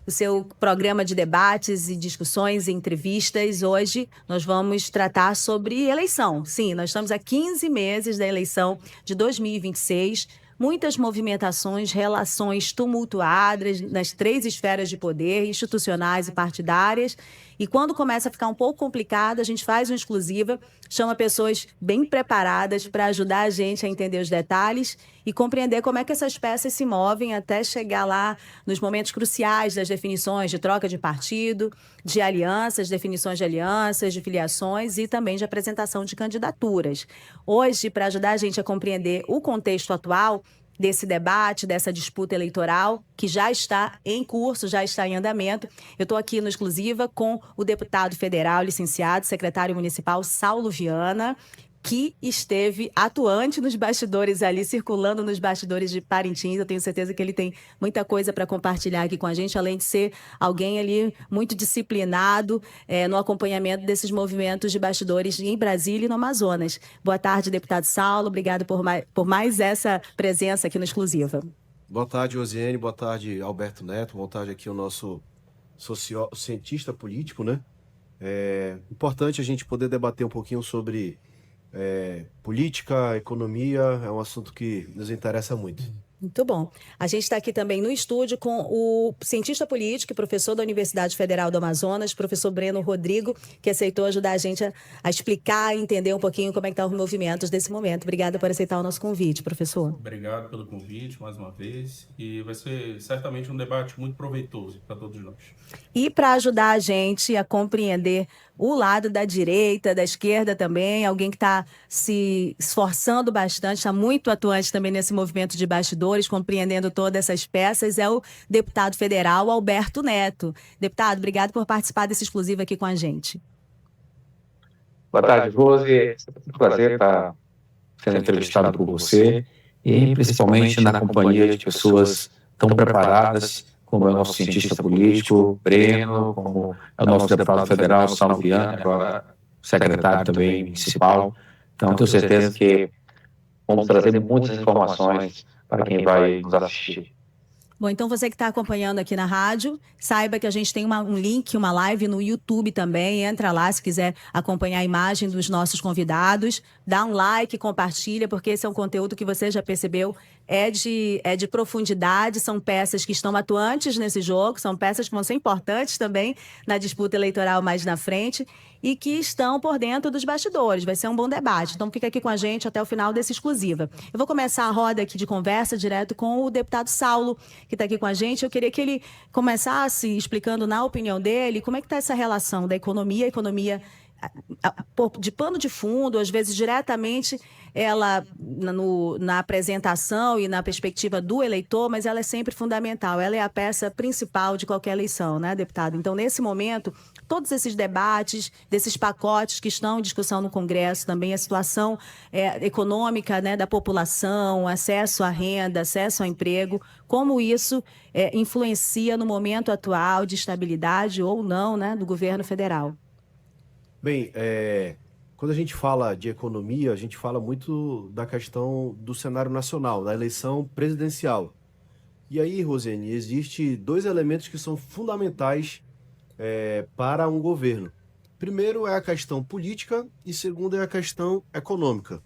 o seu programa de debates e discussões e entrevistas. Hoje nós vamos tratar sobre eleição. Sim, nós estamos a 15 meses da eleição de 2026. Muitas movimentações, relações tumultuadas nas três esferas de poder, institucionais e partidárias. E quando começa a ficar um pouco complicado, a gente faz uma exclusiva, chama pessoas bem preparadas para ajudar a gente a entender os detalhes e compreender como é que essas peças se movem até chegar lá nos momentos cruciais das definições de troca de partido, de alianças, definições de alianças, de filiações e também de apresentação de candidaturas. Hoje, para ajudar a gente a compreender o contexto atual desse debate, dessa disputa eleitoral, que já está em curso, já está em andamento, eu estou aqui no Exclusiva com o deputado federal, licenciado, secretário municipal Saulo Viana, que esteve atuante nos bastidores ali, circulando nos bastidores de Parintins. Eu tenho certeza que ele tem muita coisa para compartilhar aqui com a gente, além de ser alguém ali muito disciplinado no acompanhamento desses movimentos de bastidores em Brasília e no Amazonas. Boa tarde, deputado Saulo. Obrigado por mais essa presença aqui no Exclusiva. Boa tarde, Rosiane. Boa tarde, Alberto Neto. Boa tarde aqui o nosso cientista político, né? É importante a gente poder debater um pouquinho sobre política, economia, é um assunto que nos interessa muito. Muito bom. A gente está aqui também no estúdio com o cientista político e professor da Universidade Federal do Amazonas, professor Breno Rodrigo, que aceitou ajudar a gente a explicar e entender um pouquinho como é que estão os movimentos desse momento. Obrigada por aceitar o nosso convite, professor. Obrigado pelo convite, mais uma vez. E vai ser certamente um debate muito proveitoso para todos nós. E para ajudar a gente a compreender o lado da direita, da esquerda também, alguém que está se esforçando bastante, está muito atuante também nesse movimento de bastidores, compreendendo todas essas peças, é o deputado federal Alberto Neto. Deputado, obrigado por participar desse exclusivo aqui com a gente. Boa tarde, Rose. É um prazer estar sendo entrevistado por você e principalmente na companhia de pessoas tão preparadas como é o nosso cientista político, Breno, como é o nosso deputado federal, Saulo Viana, agora secretário também municipal. Então, tenho certeza que vamos trazer muitas informações para quem vai nos assistir. Bom, então você que está acompanhando aqui na rádio, saiba que a gente tem um link, uma live no YouTube também. Entra lá se quiser acompanhar a imagem dos nossos convidados. Dá um like, compartilha, porque esse é um conteúdo que você já percebeu, é de profundidade. São peças que estão atuantes nesse jogo, são peças que vão ser importantes também na disputa eleitoral mais na frente e que estão por dentro dos bastidores. Vai ser um bom debate. Então fica aqui com a gente até o final desse exclusiva. Eu vou começar a roda aqui de conversa direto com o deputado Saulo, que está aqui com a gente. Eu queria que ele começasse explicando, na opinião dele, como é que está essa relação da economia, de pano de fundo, às vezes diretamente ela na apresentação e na perspectiva do eleitor, mas ela é sempre fundamental, ela é a peça principal de qualquer eleição, né, deputado? Então, nesse momento, todos esses debates, desses pacotes que estão em discussão no Congresso, também a situação econômica, né, da população, acesso à renda, acesso ao emprego, como isso influencia no momento atual de estabilidade ou não, né, do governo federal. Bem, quando a gente fala de economia, a gente fala muito da questão do cenário nacional, da eleição presidencial. E aí, Rosiane, existem dois elementos que são fundamentais para um governo. Primeiro é a questão política e segundo é a questão econômica.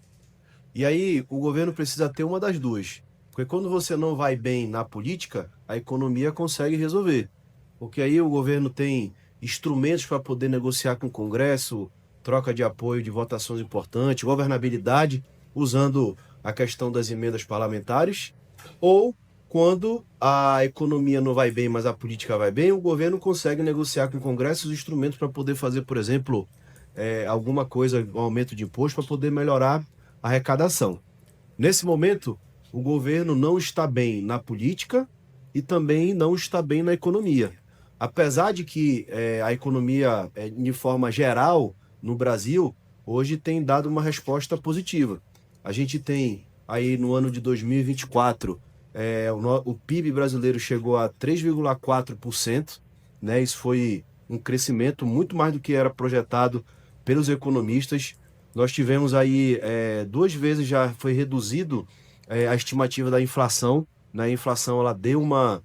E aí o governo precisa ter uma das duas. Porque quando você não vai bem na política, a economia consegue resolver. Porque aí o governo tem instrumentos para poder negociar com o Congresso, troca de apoio de votações importantes, governabilidade, usando a questão das emendas parlamentares, ou quando a economia não vai bem, mas a política vai bem, o governo consegue negociar com o Congresso os instrumentos para poder fazer, por exemplo, alguma coisa, um aumento de imposto, para poder melhorar a arrecadação. Nesse momento, o governo não está bem na política e também não está bem na economia. Apesar de que a economia, de forma geral, no Brasil, hoje tem dado uma resposta positiva. A gente tem aí no ano de 2024, o PIB brasileiro chegou a 3,4%, né? Isso foi um crescimento muito mais do que era projetado pelos economistas. Nós tivemos aí 2 vezes já foi reduzido a estimativa da inflação, né? A inflação ela deu uma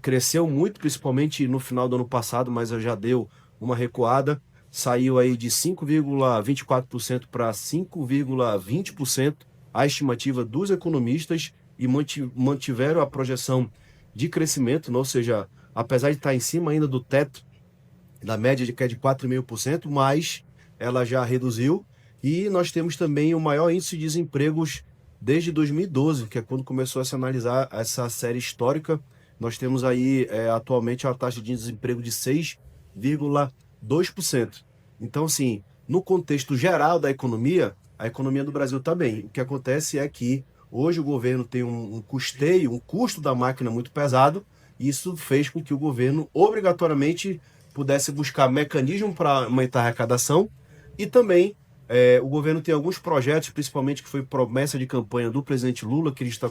cresceu muito, principalmente no final do ano passado, mas já deu uma recuada. Saiu aí de 5,24% para 5,20% a estimativa dos economistas e mantiveram a projeção de crescimento, ou seja, apesar de estar em cima ainda do teto, da média que é de 4,5%, mas ela já reduziu. E nós temos também o maior índice de desempregos desde 2012, que é quando começou a se analisar essa série histórica. Nós temos aí atualmente uma taxa de desemprego de 6,2%. Então, assim, no contexto geral da economia, a economia do Brasil está bem. O que acontece é que hoje o governo tem um custo da máquina muito pesado, e isso fez com que o governo obrigatoriamente pudesse buscar mecanismo para aumentar a arrecadação, e também o governo tem alguns projetos, principalmente que foi promessa de campanha do presidente Lula, que ele está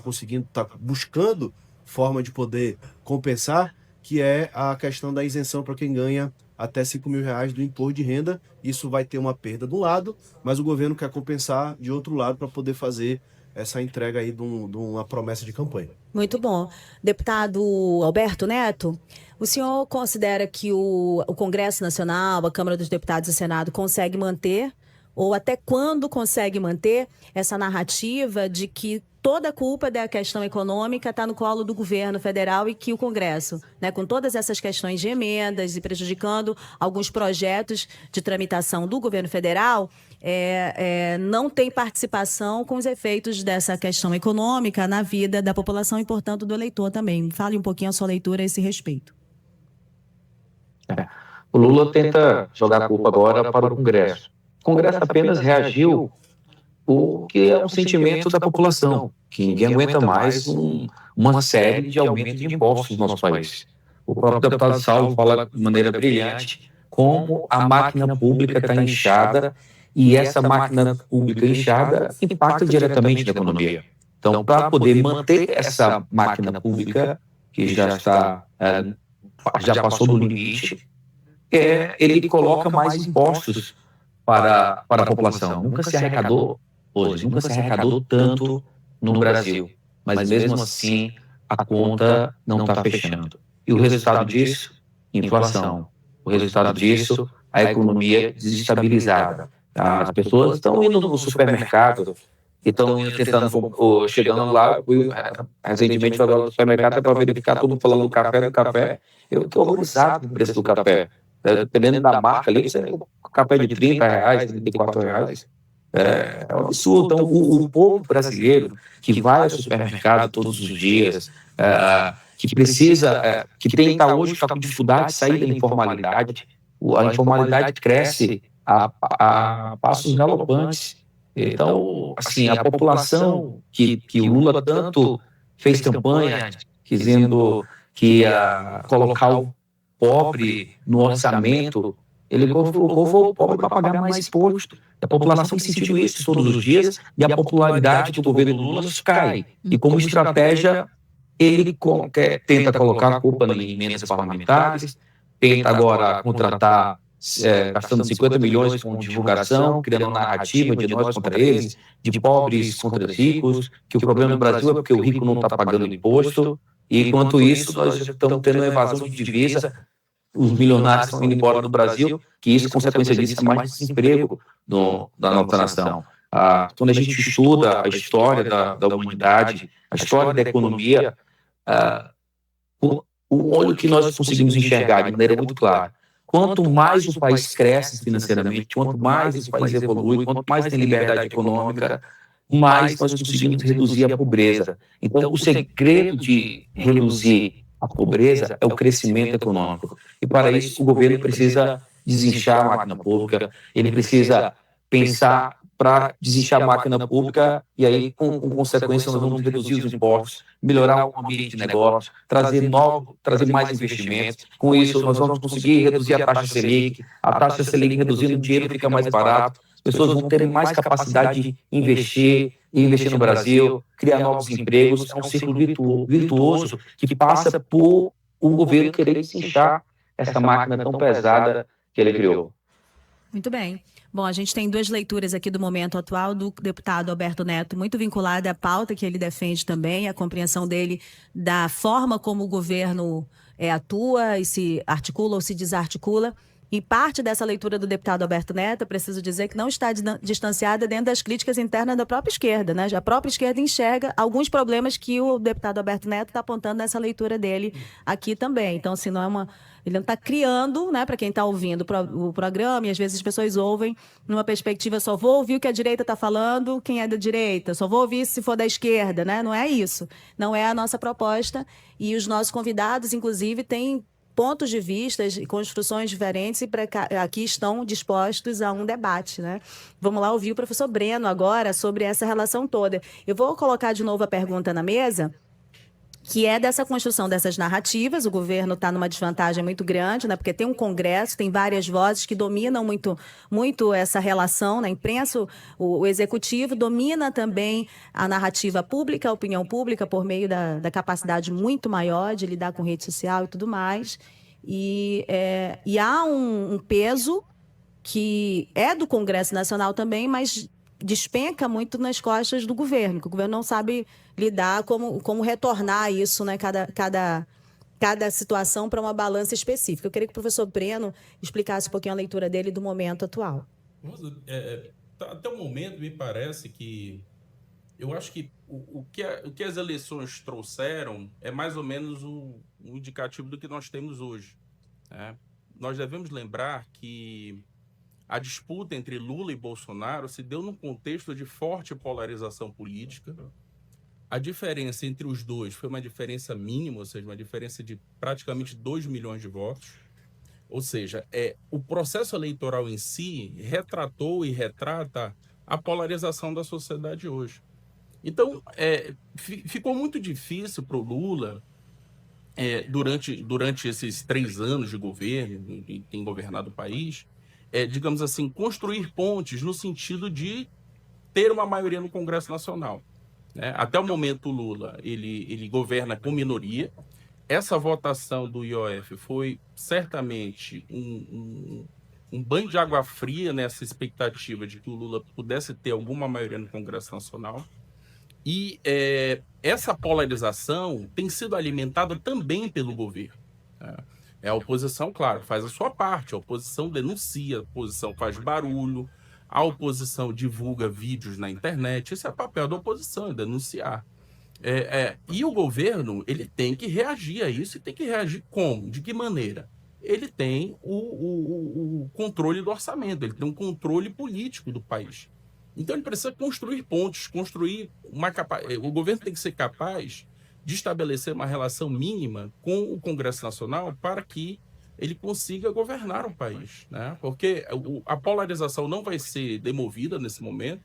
buscando forma de poder compensar, que é a questão da isenção para quem ganha até R$5.000 do imposto de renda. Isso vai ter uma perda de um lado, mas o governo quer compensar de outro lado para poder fazer essa entrega aí de uma promessa de campanha. Muito bom. Deputado Alberto Neto, o senhor considera que o Congresso Nacional, a Câmara dos Deputados e o Senado consegue manter, ou até quando consegue manter, essa narrativa de que toda a culpa da questão econômica está no colo do governo federal e que o Congresso, né, com todas essas questões de emendas e prejudicando alguns projetos de tramitação do governo federal, não tem participação com os efeitos dessa questão econômica na vida da população e, portanto, do eleitor também. Fale um pouquinho a sua leitura a esse respeito. O Lula tenta jogar a culpa agora para o Congresso. O Congresso apenas reagiu o que é um sentimento da população, que ninguém aguenta mais uma série de aumentos de impostos no nosso país. O próprio deputado Saulo fala de maneira brilhante como a máquina pública está inchada, e essa máquina pública inchada impacta diretamente na economia. Então, para poder manter essa máquina pública, que já passou do limite, ele coloca mais impostos para a população. Nunca se arrecadou tanto no Brasil, mas mesmo assim a conta não está fechando. E o resultado disso, inflação. O resultado disso, a economia desestabilizada. As pessoas estão indo no supermercado, estão chegando lá, recentemente agora no supermercado para verificar tudo falando do café. Eu estou horrorizado com o preço do café. Dependendo da marca ali, o café de R$30, R$34. É um absurdo. Então, o povo brasileiro que vai ao supermercado todos os dias, que precisa, que está hoje com dificuldade de sair da informalidade, a informalidade cresce a passos galopantes. Então, assim, a população que o Lula tanto fez campanha dizendo que ia colocar o pobre no orçamento, ele colocou o pobre para pagar mais imposto. A população tem sentido isso todos os dias, e a popularidade do governo Lula cai. E como estratégia, ele tenta colocar a culpa em emendas parlamentares, tenta agora contratar, gastando 50 milhões com divulgação, criando uma narrativa de nós contra eles, de pobres contra os ricos, que o problema do Brasil é porque o rico não está pagando imposto, e enquanto isso nós estamos tendo uma evasão de divisa, os milionários estão indo embora do Brasil, que isso, consequência disso, é mais desemprego da nossa nação. Quando a gente estuda a história da humanidade, a história da economia, olha o que nós conseguimos enxergar de maneira muito clara. Quanto mais o país cresce financeiramente, quanto mais o país evolui, quanto mais tem liberdade econômica, mais nós conseguimos reduzir a pobreza. Então, o segredo de reduzir a pobreza é o crescimento econômico. E para isso, o governo precisa desinchar a máquina pública, ele precisa pensar para desinchar a máquina pública, e aí, com consequência, nós vamos reduzir os impostos, melhorar o ambiente de negócio, trazer mais investimentos. Com isso, nós vamos conseguir reduzir a taxa Selic. A taxa Selic reduzindo, o dinheiro fica mais barato, as pessoas vão ter mais capacidade de investir no Brasil, criar novos empregos. É um ciclo virtuoso que passa por o governo querer desinchar essa máquina tão pesada que ele criou. Muito bem. Bom, a gente tem duas leituras aqui do momento atual do deputado Alberto Neto, muito vinculada à pauta que ele defende também, a compreensão dele da forma como o governo atua e se articula ou se desarticula. E parte dessa leitura do deputado Alberto Neto, eu preciso dizer que não está distanciada dentro das críticas internas da própria esquerda, né? A própria esquerda enxerga alguns problemas que o deputado Alberto Neto está apontando nessa leitura dele aqui também. Então, assim, não é uma... Ele não está criando, né, para quem está ouvindo o programa, e às vezes as pessoas ouvem numa perspectiva, só vou ouvir o que a direita está falando, quem é da direita, só vou ouvir se for da esquerda, né? Não é isso. Não é a nossa proposta. E os nossos convidados, inclusive, têm pontos de vista e construções diferentes e aqui estão dispostos a um debate, né? Vamos lá ouvir o professor Breno agora sobre essa relação toda. Eu vou colocar de novo a pergunta na mesa, que é dessa construção dessas narrativas. O governo está numa desvantagem muito grande, né? Porque tem um Congresso, tem várias vozes que dominam muito essa relação na imprensa. O Executivo domina também a narrativa pública, a opinião pública, por meio da capacidade muito maior de lidar com rede social e tudo mais. E há um peso que é do Congresso Nacional também, mas despenca muito nas costas do governo, que o governo não sabe lidar, como retornar isso, né? Cada situação para uma balança específica. Eu queria que o professor Breno explicasse um pouquinho a leitura dele do momento atual. Até o momento, me parece que... Eu acho que o que as eleições trouxeram é mais ou menos um indicativo do que nós temos hoje, né? Nós devemos lembrar que a disputa entre Lula e Bolsonaro se deu num contexto de forte polarização política. A diferença entre os dois foi uma diferença mínima, ou seja, uma diferença de praticamente 2 milhões de votos. Ou seja, o processo eleitoral em si retratou e retrata a polarização da sociedade hoje. Então, ficou muito difícil para o Lula, durante esses 3 anos de governo, que tem governado o país, digamos assim, construir pontes no sentido de ter uma maioria no Congresso Nacional, né? Até o momento, o Lula ele governa com minoria. Essa votação do IOF foi certamente um banho de água fria nessa expectativa de que o Lula pudesse ter alguma maioria no Congresso Nacional. E essa polarização tem sido alimentada também pelo governo. A oposição, claro, faz a sua parte, a oposição denuncia, a oposição faz barulho, a oposição divulga vídeos na internet. Esse é o papel da oposição, denunciar. E o governo, ele tem que reagir a isso, e tem que reagir como? De que maneira? Ele tem o controle do orçamento, ele tem um controle político do país. Então ele precisa construir pontes, o governo tem que ser capaz de estabelecer uma relação mínima com o Congresso Nacional para que ele consiga governar o país, né? Porque a polarização não vai ser demovida nesse momento.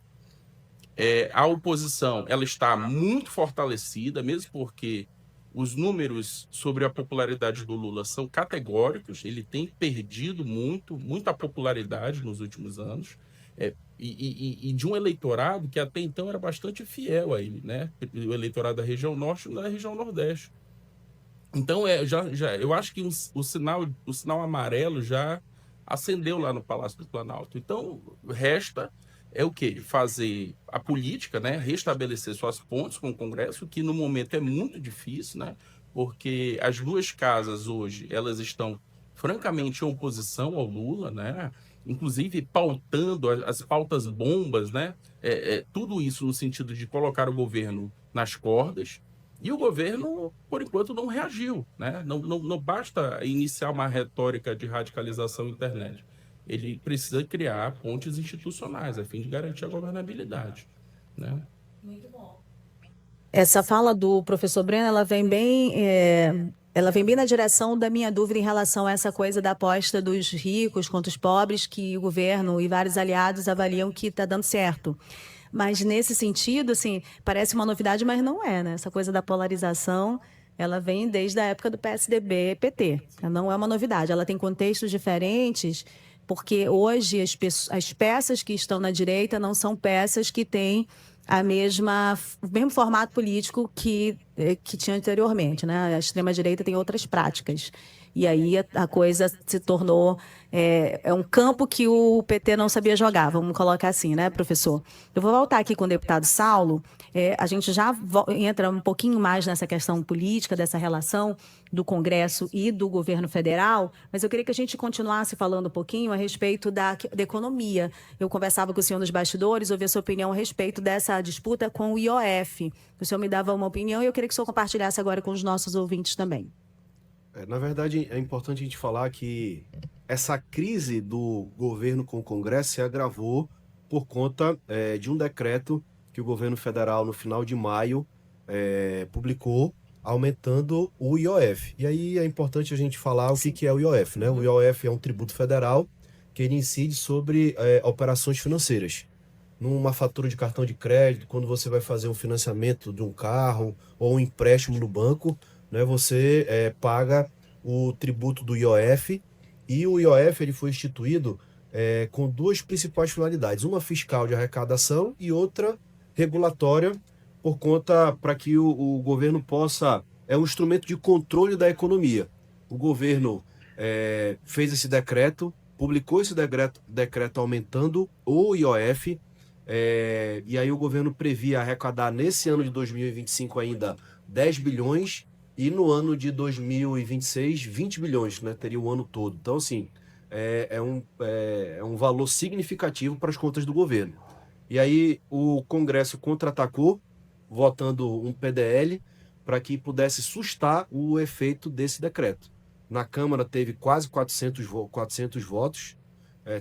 A oposição ela está muito fortalecida, mesmo porque os números sobre a popularidade do Lula são categóricos. Ele tem perdido muita popularidade nos últimos anos. E de um eleitorado que até então era bastante fiel a ele, né? O eleitorado da região norte e da região nordeste. Então, eu acho que o sinal amarelo já acendeu lá no Palácio do Planalto. Então, resta o quê? Fazer a política, né? Restabelecer suas pontes com o Congresso, que no momento é muito difícil, né? Porque as duas casas hoje, elas estão francamente em oposição ao Lula, né? Inclusive pautando as pautas bombas, né? Tudo isso no sentido de colocar o governo nas cordas. E o governo, por enquanto, não reagiu, né? Não basta iniciar uma retórica de radicalização internet. Ele precisa criar pontes institucionais a fim de garantir a governabilidade, né? Muito bom. Essa fala do professor Breno, ela vem bem na direção da minha dúvida em relação a essa coisa da aposta dos ricos contra os pobres, que o governo e vários aliados avaliam que está dando certo. Mas nesse sentido, assim, parece uma novidade, mas não é, né? Essa coisa da polarização, ela vem desde a época do PSDB e PT. Não é uma novidade, ela tem contextos diferentes, porque hoje as peças que estão na direita não são peças que têm o mesmo formato político que tinha anteriormente, né? A extrema-direita tem outras práticas. e aí a coisa se tornou um campo que o PT não sabia jogar, vamos colocar assim, né, professor? Eu vou voltar aqui com o deputado Saulo. A gente já entra um pouquinho mais nessa questão política, dessa relação do Congresso e do governo federal, mas eu queria que a gente continuasse falando um pouquinho a respeito da economia. Eu conversava com o senhor nos bastidores, ouvi a sua opinião a respeito dessa disputa com o IOF. O senhor me dava uma opinião e eu queria que o senhor compartilhasse agora com os nossos ouvintes também. Na verdade, é importante a gente falar que essa crise do governo com o Congresso se agravou por conta de um decreto que o governo federal, no final de maio, publicou, aumentando o IOF. E aí é importante a gente falar o que é o IOF, né? O IOF é um tributo federal que ele incide sobre operações financeiras. Numa fatura de cartão de crédito, quando você vai fazer um financiamento de um carro ou um empréstimo no banco, né, você paga o tributo do IOF, e o IOF ele foi instituído com duas principais finalidades, uma fiscal de arrecadação e outra regulatória, por conta para que o governo possa, é um instrumento de controle da economia. O governo fez esse decreto, publicou esse decreto aumentando o IOF, e aí o governo previa arrecadar nesse ano de 2025 ainda 10 bilhões, e no ano de 2026, 20 bilhões, né? Teria o ano todo. Então, assim, é um valor significativo para as contas do governo. E aí o Congresso contra-atacou, votando um PDL para que pudesse sustar o efeito desse decreto. Na Câmara teve quase 400 votos,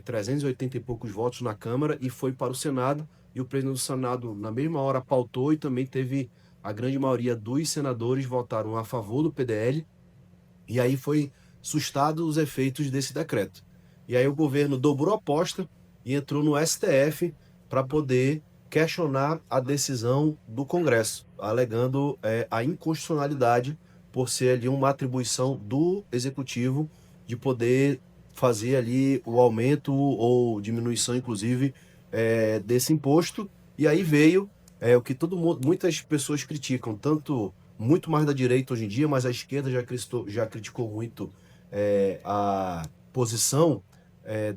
380 e poucos votos na Câmara, e foi para o Senado, e o presidente do Senado, na mesma hora, pautou, e também teve a grande maioria dos senadores votaram a favor do PDL, e aí foi sustado os efeitos desse decreto. E aí o governo dobrou a aposta e entrou no STF para poder questionar a decisão do Congresso, alegando a inconstitucionalidade por ser ali uma atribuição do Executivo de poder fazer ali o aumento ou diminuição, inclusive, desse imposto. E aí veio o que muitas pessoas criticam, tanto muito mais da direita hoje em dia, mas a esquerda já criticou muito a posição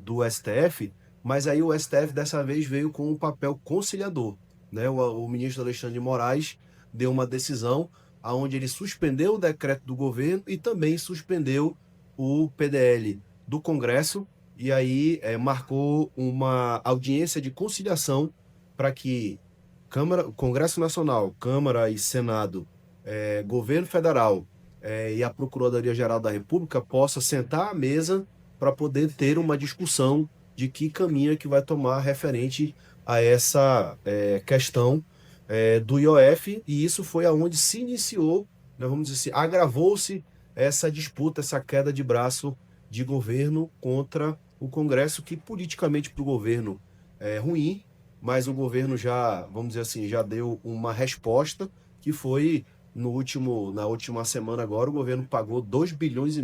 do STF, mas aí o STF dessa vez veio com um papel conciliador, né? O ministro Alexandre de Moraes deu uma decisão onde ele suspendeu o decreto do governo e também suspendeu o PDL do Congresso, e aí marcou uma audiência de conciliação para que Congresso Nacional, Câmara e Senado, Governo Federal e a Procuradoria-Geral da República possa sentar à mesa para poder ter uma discussão de que caminho que vai tomar referente a essa questão do IOF, e isso foi aonde se iniciou, né, vamos dizer assim, agravou-se essa disputa, essa queda de braço de governo contra o Congresso, que politicamente para o governo é ruim, mas o governo já, vamos dizer assim, já deu uma resposta, que foi na última semana agora, o governo pagou 2,5 bilhões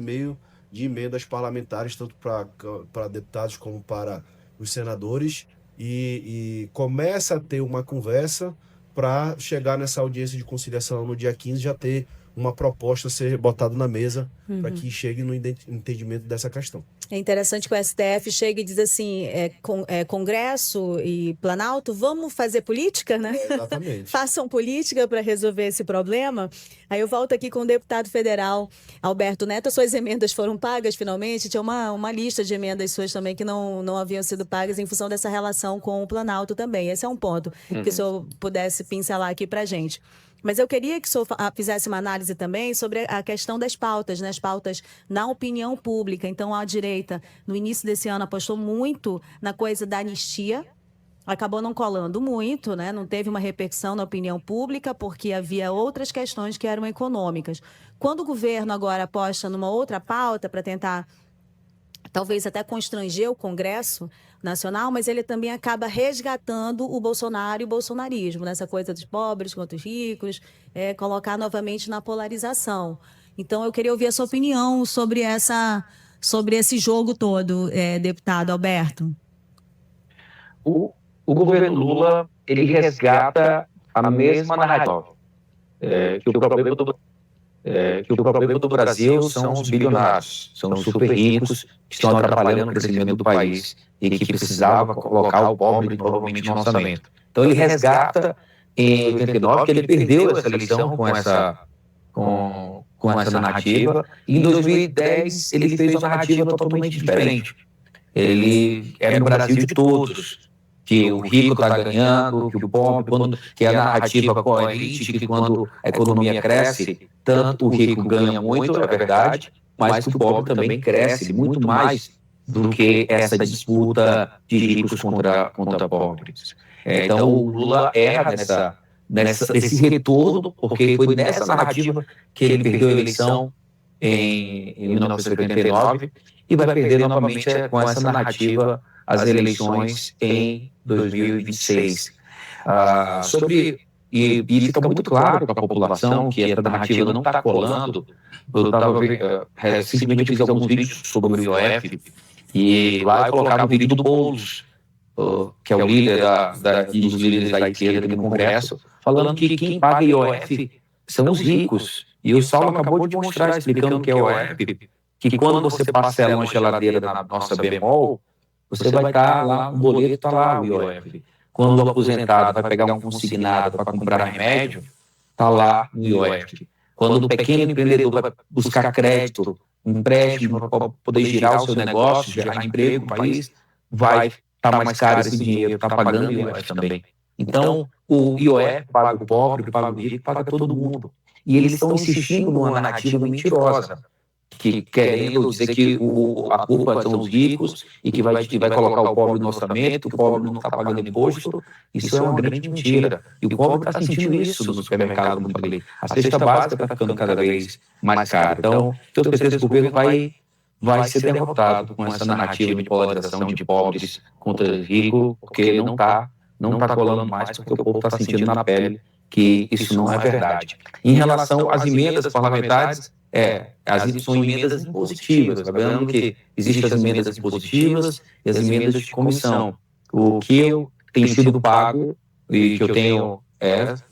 de emendas parlamentares, tanto para deputados como para os senadores, e começa a ter uma conversa para chegar nessa audiência de conciliação no dia 15, já ter uma proposta a ser botada na mesa para que chegue no entendimento dessa questão. É interessante que o STF chega e diz assim, Congresso e Planalto, vamos fazer política, né? Exatamente. Façam política para resolver esse problema. Aí eu volto aqui com o deputado federal Alberto Neto. As suas emendas foram pagas finalmente? Tinha uma lista de emendas suas também que não haviam sido pagas em função dessa relação com o Planalto também. Esse é um ponto que o senhor pudesse pincelar aqui para a gente. Mas eu queria que o senhor fizesse uma análise também sobre a questão das pautas, né? As pautas na opinião pública. Então, a direita, no início desse ano, apostou muito na coisa da anistia, acabou não colando muito, né? Não teve uma repercussão na opinião pública, porque havia outras questões que eram econômicas. Quando o governo agora aposta numa outra pauta para tentar talvez até constranger o Congresso Nacional, mas ele também acaba resgatando o Bolsonaro e o bolsonarismo, nessa coisa dos pobres contra os ricos, colocar novamente na polarização. Então, eu queria ouvir a sua opinião sobre esse jogo todo, deputado Alberto. O governo Lula, ele resgata a mesma narrativa. Que o problema que o problema do Brasil são os bilionários, são os super ricos que estão atrapalhando o crescimento do país e que precisava colocar o pobre novamente no orçamento. Então ele resgata em 89 que ele perdeu essa eleição com essa narrativa, e em 2010 ele fez uma narrativa totalmente diferente. Ele era no Brasil de todos, que o rico está ganhando, que o pobre, que a narrativa coerente, que quando a economia cresce, tanto o rico ganha muito, é verdade, mas que o pobre também cresce muito mais do que essa disputa de ricos contra pobres. Então o Lula erra nesse retorno, porque foi nessa narrativa que ele perdeu a eleição em 1989 e vai perder novamente com essa narrativa as eleições em 2026. E fica muito claro para a população que essa narrativa não está colando. Eu recentemente fiz alguns vídeos sobre o IOF e lá eu colocava o vídeo do Boulos, que é o líder dos líderes da esquerda no Congresso, falando que quem paga IOF são os ricos. E o Saulo acabou de mostrar, explicando o que é IOF, que quando você parcela uma geladeira na nossa bemol, você vai estar lá, um boleto está lá, o IOF. Quando o aposentado vai pegar um consignado para comprar remédio, está lá no IOF. Quando o pequeno empreendedor vai buscar crédito, um empréstimo para poder girar o seu negócio, gerar emprego no país, vai estar mais caro esse dinheiro, está pagando o IOF também. Então, o IOF paga o pobre, paga o rico, paga todo mundo. E eles estão insistindo numa narrativa mentirosa, que querendo dizer que a culpa são os ricos e que vai colocar o pobre no orçamento, o pobre não está pagando imposto. Isso é uma grande mentira. E o pobre está sentindo isso no supermercado, como eu falei. A cesta básica está ficando cada vez mais cara. Então, eu tenho certeza que o governo vai ser derrotado com essa narrativa de polarização de pobres contra ricos, porque não está colando mais, porque o povo está sentindo na pele que isso não é verdade. Em relação às emendas parlamentares, são emendas impositivas, lembrando que existem as emendas impositivas e as emendas de comissão. O que eu tenho sido pago e que eu tenho,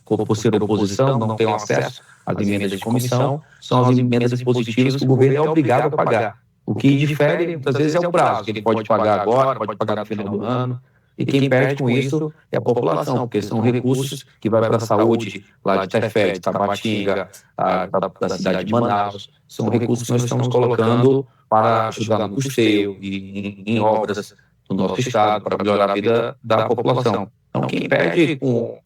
por ser oposição, não tenho acesso às emendas de comissão, são as emendas impositivas que o governo é obrigado a pagar. O que difere, muitas vezes, é o prazo, que ele pode pagar agora, pode pagar no final do ano. E quem perde com isso é a população, porque são recursos que vai para a saúde lá de Tefé, de Tabatinga, da cidade de Manaus. São recursos que nós estamos colocando para ajudar no custeio e em obras do nosso estado, para melhorar a vida da população. Então, quem perde com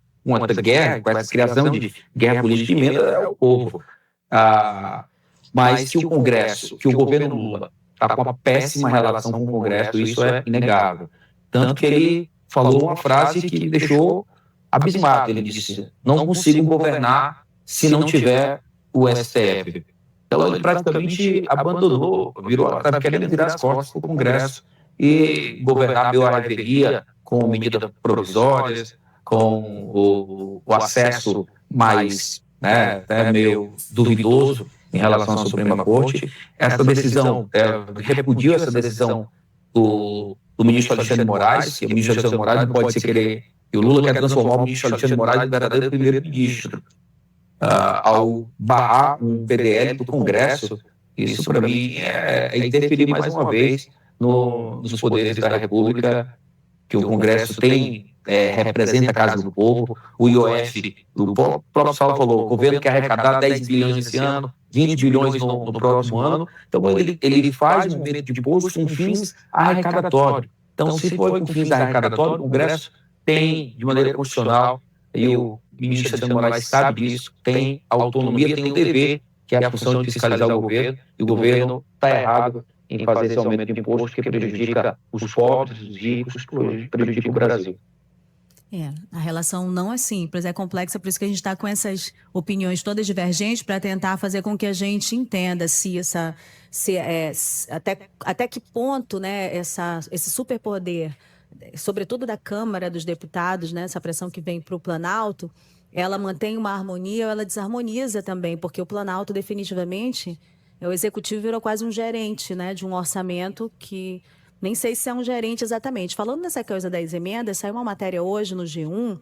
essa guerra, com essa criação de guerra política de emenda, é o povo. Mas que o Congresso, que o governo Lula está com uma péssima relação com o Congresso, isso é inegável. Tanto que ele falou uma frase que me deixou abismado. Ele disse: não consigo governar se não tiver o STF. Então ele praticamente abandonou, estava querendo virar as costas para o Congresso e governar meio à revelia, com medidas provisórias, com o acesso mais até meio duvidoso em relação à Suprema Corte. Essa decisão, repudiu essa decisão do ministro Alexandre de Moraes, que o ministro Alexandre de Moraes não pode se querer, e o Lula quer transformar o ministro Alexandre de Moraes em verdadeiro primeiro-ministro. Ao barrar um PDL do Congresso, isso para mim é interferir mais uma vez nos poderes da República, que o Congresso representa a Casa do Povo. O IOF, o próprio Saulo falou, o governo quer arrecadar 10 bilhões esse ano, 20 bilhões no próximo ano. Então ele faz um movimento de imposto com fins arrecadatórios. Então, se for com fins arrecadatórios, o Congresso tem, de maneira constitucional, e o ministro Alexandre de Moraes sabe disso, tem autonomia, tem o dever, que é a função de fiscalizar o governo, e o governo está errado em fazer esse aumento de imposto que prejudica os pobres, os ricos, prejudica o Brasil. A relação não é simples, é complexa, por isso que a gente está com essas opiniões todas divergentes para tentar fazer com que a gente entenda até que ponto, né, esse superpoder, sobretudo da Câmara dos Deputados, né, essa pressão que vem para o Planalto, ela mantém uma harmonia ou ela desarmoniza também, porque o Planalto definitivamente, o Executivo virou quase um gerente, né, de um orçamento que nem sei se é um gerente exatamente. Falando nessa coisa das emendas, saiu uma matéria hoje no G1,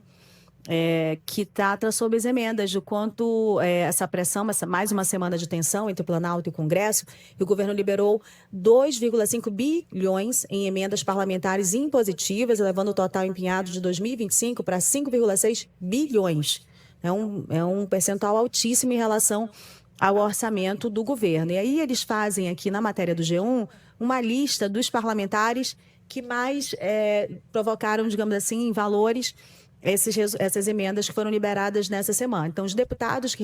que trata sobre as emendas, do quanto essa pressão, mais uma semana de tensão entre o Planalto e o Congresso, e o governo liberou 2,5 bilhões em emendas parlamentares impositivas, levando o total empenhado de 2025 para 5,6 bilhões. É um percentual altíssimo em relação ao orçamento do governo. E aí eles fazem aqui na matéria do G1 uma lista dos parlamentares que mais provocaram, digamos assim, em valores, essas emendas que foram liberadas nessa semana. Então, os deputados que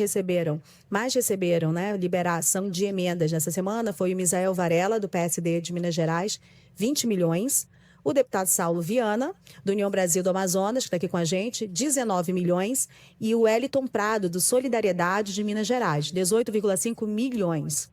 mais receberam, né, liberação de emendas nessa semana foi o Misael Varela, do PSD de Minas Gerais, 20 milhões. O deputado Saulo Viana, do União Brasil do Amazonas, que está aqui com a gente, 19 milhões. E o Wellington Prado, do Solidariedade de Minas Gerais, 18,5 milhões.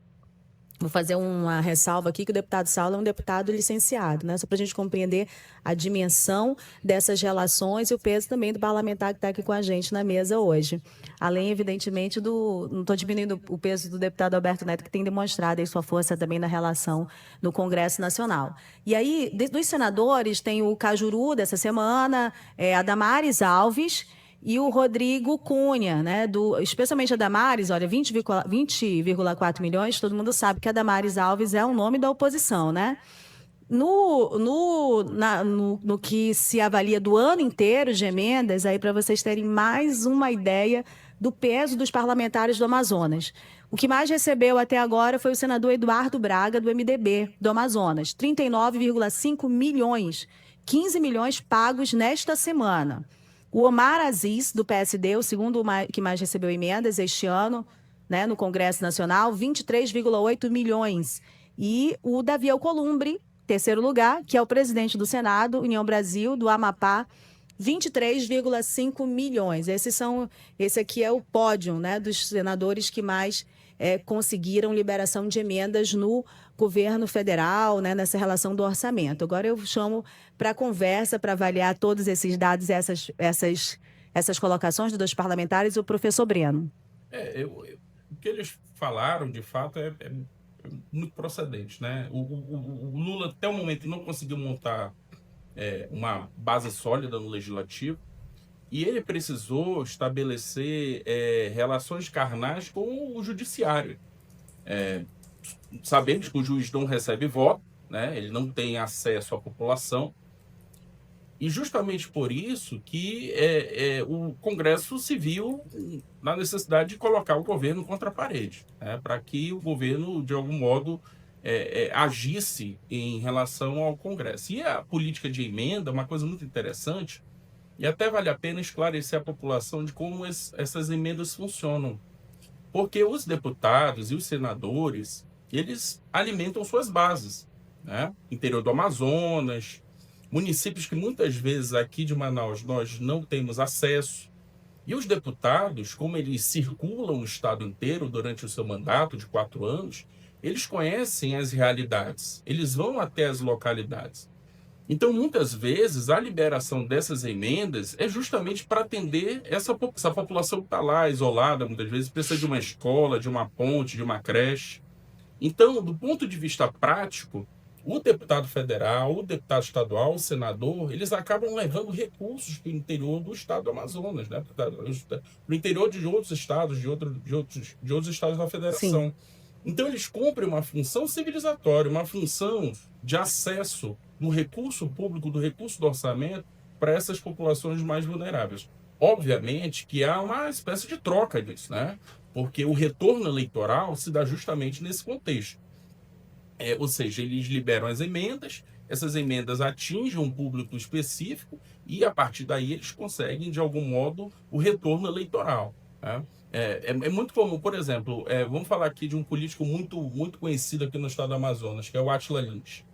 Vou fazer uma ressalva aqui que o deputado Saulo é um deputado licenciado, né? Só para a gente compreender a dimensão dessas relações e o peso também do parlamentar que está aqui com a gente na mesa hoje. Além, evidentemente, não estou diminuindo o peso do deputado Alberto Neto, que tem demonstrado aí sua força também na relação no Congresso Nacional. E aí, dos senadores, tem o Cajuru dessa semana, a Damares Alves e o Rodrigo Cunha, né? Especialmente a Damares, olha, 20,4 milhões, todo mundo sabe que a Damares Alves é o nome da oposição, né? No que se avalia do ano inteiro de emendas, aí para vocês terem mais uma ideia do peso dos parlamentares do Amazonas. O que mais recebeu até agora foi o senador Eduardo Braga, do MDB do Amazonas, 39,5 milhões, 15 milhões pagos nesta semana. O Omar Aziz, do PSD, o segundo que mais recebeu emendas este ano, né, no Congresso Nacional, 23,8 milhões. E o Davi Alcolumbre, terceiro lugar, que é o presidente do Senado, União Brasil, do Amapá, 23,5 milhões. Esse aqui é o pódio, né, dos senadores que mais conseguiram liberação de emendas no governo federal, né, nessa relação do orçamento. Agora eu chamo para conversa, para avaliar todos esses dados, essas colocações dos dois parlamentares, o professor Breno. O que eles falaram, de fato, é muito procedente, né? O Lula, até o momento, não conseguiu montar uma base sólida no legislativo, e ele precisou estabelecer relações carnais com o judiciário. Sabemos que o juiz não recebe voto, né? Ele não tem acesso à população, e justamente por isso que o Congresso se viu na necessidade de colocar o governo contra a parede, né? Para que o governo, de algum modo, agisse em relação ao Congresso. E a política de emenda é uma coisa muito interessante, e até vale a pena esclarecer a população de como essas emendas funcionam. Porque os deputados e os senadores, eles alimentam suas bases, né? Interior do Amazonas, municípios que muitas vezes aqui de Manaus nós não temos acesso. E os deputados, como eles circulam o estado inteiro durante o seu mandato de 4 anos, eles conhecem as realidades, eles vão até as localidades. Então, muitas vezes, a liberação dessas emendas é justamente para atender essa população que está lá, isolada, muitas vezes, precisa de uma escola, de uma ponte, de uma creche. Então, do ponto de vista prático, o deputado federal, o deputado estadual, o senador, eles acabam levando recursos para o interior do estado do Amazonas, né? Para o interior de outros estados, de outros estados da federação. Sim. Então, eles cumprem uma função civilizatória, uma função de acesso do recurso público, do recurso do orçamento, para essas populações mais vulneráveis. Obviamente que há uma espécie de troca disso, né? Porque o retorno eleitoral se dá justamente nesse contexto. Ou seja, eles liberam as emendas, essas emendas atingem um público específico e, a partir daí, eles conseguem, de algum modo, o retorno eleitoral, né? É muito comum, por exemplo, vamos falar aqui de um político muito, muito conhecido aqui no estado do Amazonas, que é o Átila Lins.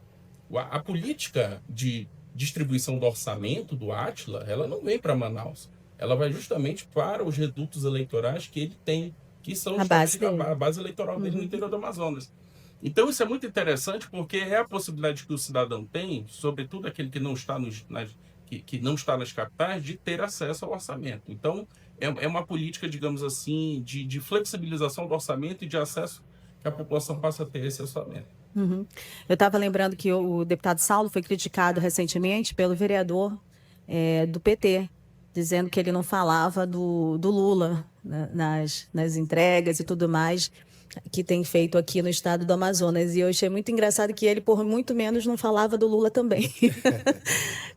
A política de distribuição do orçamento do Átila, ela não vem para Manaus. Ela vai justamente para os redutos eleitorais que ele tem, que são a base eleitoral dele no interior do Amazonas. Então, isso é muito interessante, porque é a possibilidade que o cidadão tem, sobretudo aquele que não está que não está nas capitais, de ter acesso ao orçamento. Então, é uma política, digamos assim, de flexibilização do orçamento e de acesso que a população passa a ter esse orçamento. Uhum. Eu estava lembrando que o deputado Saulo foi criticado recentemente pelo vereador do PT, dizendo que ele não falava do Lula, né, nas entregas e tudo mais que tem feito aqui no estado do Amazonas. E eu achei muito engraçado que ele, por muito menos, não falava do Lula também.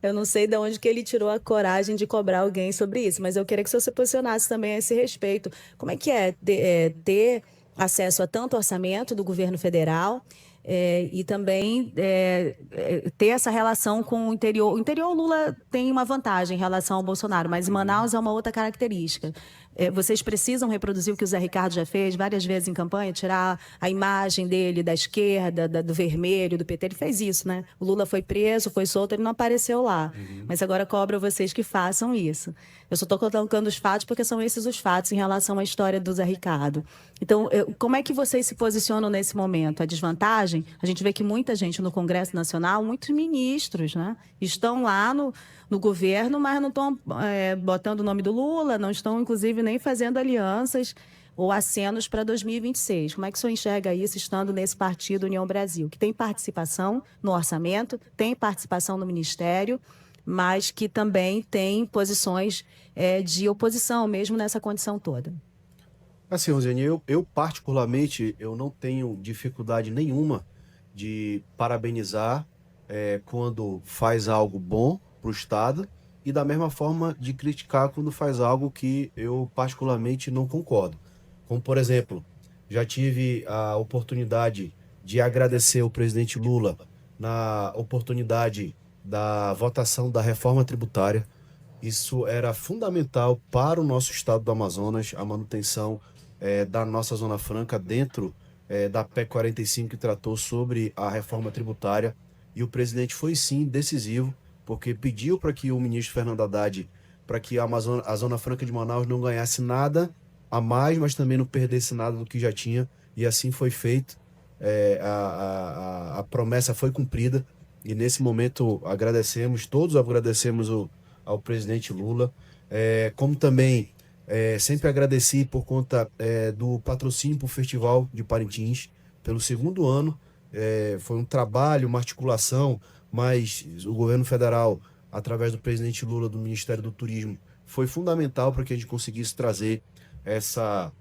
Eu não sei de onde que ele tirou a coragem de cobrar alguém sobre isso, mas eu queria que você se posicionasse também a esse respeito. Como é que ter acesso a tanto orçamento do governo federal e também ter essa relação com o interior? O interior, o Lula tem uma vantagem em relação ao Bolsonaro, mas em Manaus é uma outra característica. Vocês precisam reproduzir o que o Zé Ricardo já fez várias vezes em campanha, tirar a imagem dele da esquerda, do vermelho, do PT. Ele fez isso, né? O Lula foi preso, foi solto, ele não apareceu lá. Mas agora cobra vocês que façam isso. Eu só estou colocando os fatos porque são esses os fatos em relação à história do Zé Ricardo. Então, como é que vocês se posicionam nesse momento? A desvantagem? A gente vê que muita gente no Congresso Nacional, muitos ministros, né, estão lá no governo, mas não estão botando o nome do Lula, não estão, inclusive, nem fazendo alianças ou acenos para 2026. Como é que o senhor enxerga isso estando nesse partido União Brasil, que tem participação no orçamento, tem participação no ministério, mas que também tem posições de oposição, mesmo nessa condição toda? Assim, Rosiane, eu particularmente, eu não tenho dificuldade nenhuma de parabenizar quando faz algo bom para o Estado e da mesma forma de criticar quando faz algo que eu particularmente não concordo. Como, por exemplo, já tive a oportunidade de agradecer o presidente Lula na oportunidade da votação da reforma tributária. Isso era fundamental para o nosso estado do Amazonas, a manutenção da nossa Zona Franca dentro da PEC 45 que tratou sobre a reforma tributária. E o presidente foi sim decisivo, porque pediu para que o ministro Fernando Haddad, para que a Zona Franca de Manaus não ganhasse nada a mais, mas também não perdesse nada do que já tinha, e assim foi feito. A promessa foi cumprida, e nesse momento todos agradecemos ao presidente Lula, como também sempre agradeci por conta do patrocínio para o Festival de Parintins, pelo segundo ano. Foi um trabalho, uma articulação, mas o governo federal, através do presidente Lula, do Ministério do Turismo, foi fundamental para que a gente conseguisse trazer essa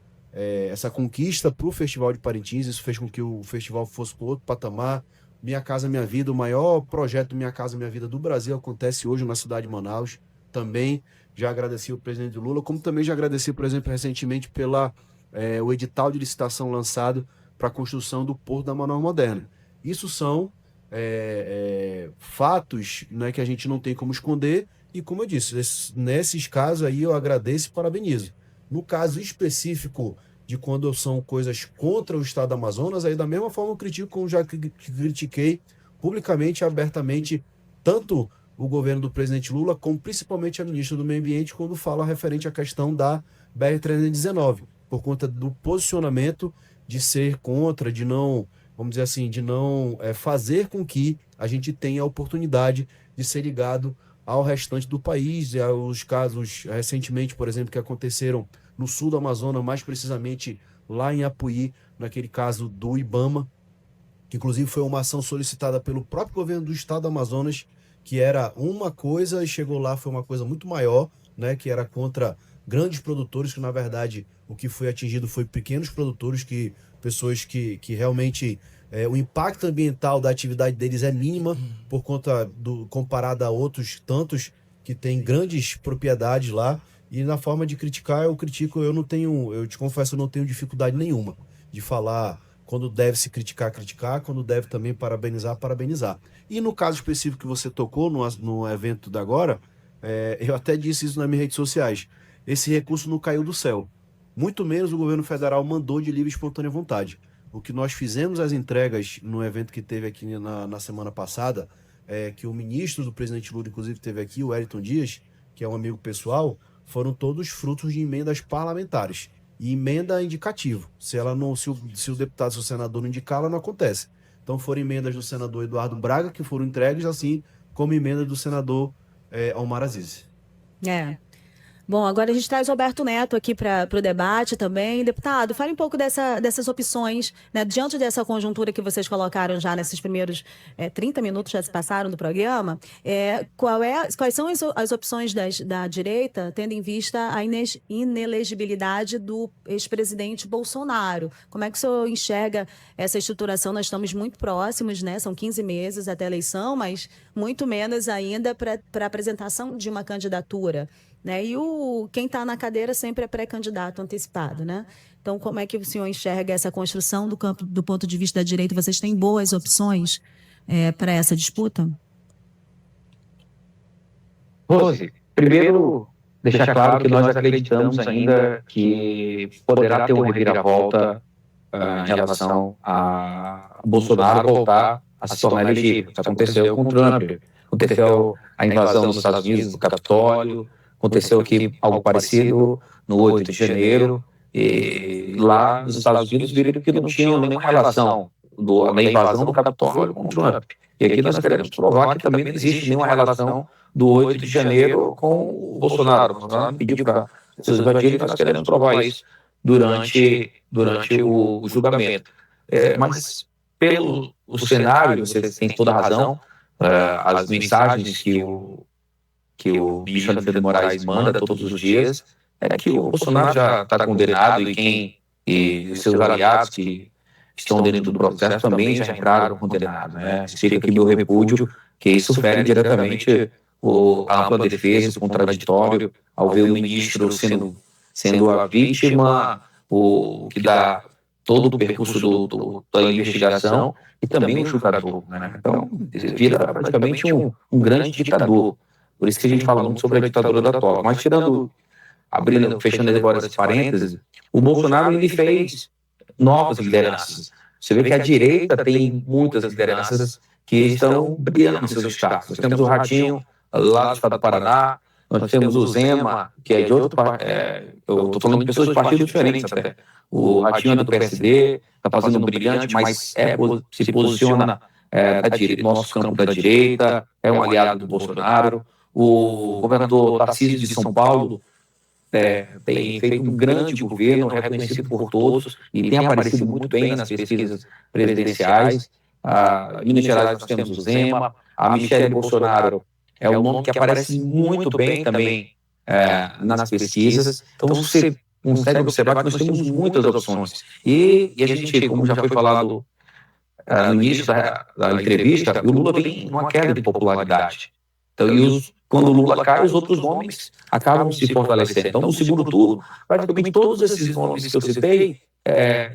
conquista para o Festival de Parintins. Isso fez com que o festival fosse para outro patamar. Minha Casa Minha Vida, o maior projeto Minha Casa Minha Vida do Brasil, acontece hoje na cidade de Manaus. Também já agradeci o presidente Lula, como também já agradeci, por exemplo, recentemente o edital de licitação lançado para a construção do Porto da Manaus Moderna. Isso são fatos, né, que a gente não tem como esconder, e como eu disse, nesses casos aí eu agradeço e parabenizo. No caso específico de quando são coisas contra o estado do Amazonas, aí da mesma forma eu critico, como já critiquei publicamente e abertamente, tanto o governo do presidente Lula, como principalmente a ministra do Meio Ambiente, quando fala referente à questão da BR-319, por conta do posicionamento de ser contra, de não, vamos dizer assim, de não fazer com que a gente tenha a oportunidade de ser ligado ao restante do país. E aos casos recentemente, por exemplo, que aconteceram no sul do Amazonas, mais precisamente lá em Apuí, naquele caso do Ibama, que inclusive foi uma ação solicitada pelo próprio governo do estado do Amazonas, que era uma coisa e chegou lá, foi uma coisa muito maior, né, que era contra grandes produtores, que na verdade o que foi atingido foi pequenos produtores, pessoas que realmente o impacto ambiental da atividade deles é mínima por conta comparado a outros tantos que têm grandes propriedades lá. E na forma de criticar, eu te confesso, eu não tenho dificuldade nenhuma de falar quando deve se criticar, quando deve também parabenizar. E no caso específico que você tocou no evento da agora, eu até disse isso nas minhas redes sociais, esse recurso não caiu do céu. Muito menos o governo federal mandou de livre e espontânea vontade. O que nós fizemos as entregas no evento que teve aqui na semana passada, que o ministro do presidente Lula, inclusive, teve aqui, o Wellington Dias, que é um amigo pessoal, foram todos frutos de emendas parlamentares. E emenda indicativo. Se o deputado, se o senador não indicar, ela não acontece. Então foram emendas do senador Eduardo Braga, que foram entregues, assim como emenda do senador Omar Aziz. Bom, agora a gente traz Roberto Neto aqui para o debate também. Deputado, fale um pouco dessas opções, né? Diante dessa conjuntura que vocês colocaram já nesses primeiros 30 minutos já se passaram do programa, quais são as opções da direita, tendo em vista a inelegibilidade do ex-presidente Bolsonaro? Como é que o senhor enxerga essa estruturação? Nós estamos muito próximos, né? São 15 meses até a eleição, mas muito menos ainda para a apresentação de uma candidatura. Né? E quem está na cadeira sempre é pré-candidato antecipado, né? Então, como é que o senhor enxerga essa construção do campo do ponto de vista da direita? Vocês têm boas opções para essa disputa? Rose, primeiro, deixar claro que nós acreditamos ainda que poderá ter uma reviravolta em relação a Bolsonaro voltar a se tornar elegível. Isso aconteceu com o Trump, aconteceu a invasão dos Estados Unidos do Capitólio, aconteceu aqui algo parecido no 8 de janeiro, e lá nos Estados Unidos viram que não tinham nenhuma relação da invasão do Capitólio com o Trump. E aqui nós queremos provar que também não existe nenhuma relação do 8 de janeiro com o Bolsonaro. O Bolsonaro pediu para vocês invadirem, nós queremos provar isso durante o julgamento. Mas pelo cenário, você tem toda a razão, as mensagens que o Alexandre de Moraes manda todos os dias é que o Bolsonaro já está condenado e seus aliados que estão dentro do processo também já entraram condenados, né? Fica aqui meu repúdio, que isso fere diretamente a ampla defesa, o contraditório, ao ver o ministro sendo a vítima, o que dá todo o percurso da investigação e também o julgador, né? Então, vira praticamente um grande ditador. Por isso que a gente fala muito sobre a ditadura da toga. Mas fechando agora esse parênteses, o Bolsonaro ele fez novas lideranças. Você vê que a direita tem muitas lideranças que estão brilhando nos seus estados. Nós temos o Ratinho, lá do estado do Paraná, nós temos o Zema, que é de outro partido, eu estou falando de pessoas de partidos diferentes até. O Ratinho é do PSD, está fazendo um brilhante, mas se posiciona no nosso campo da direita, é um aliado do Bolsonaro. O governador Tarcísio de São Paulo tem feito um grande governo, reconhecido por todos, e tem aparecido muito bem nas pesquisas presidenciais. Em Minas Gerais nós temos o Zema, a Michele Bolsonaro é um nome que aparece muito bem também nas pesquisas. Então você consegue observar que nós temos muitas opções. E a gente, como já foi falado no início da entrevista, o Lula tem uma queda de popularidade. Então, quando o Lula cai, os outros nomes acabam se fortalecendo. Então, no segundo turno, praticamente todos esses nomes que eu citei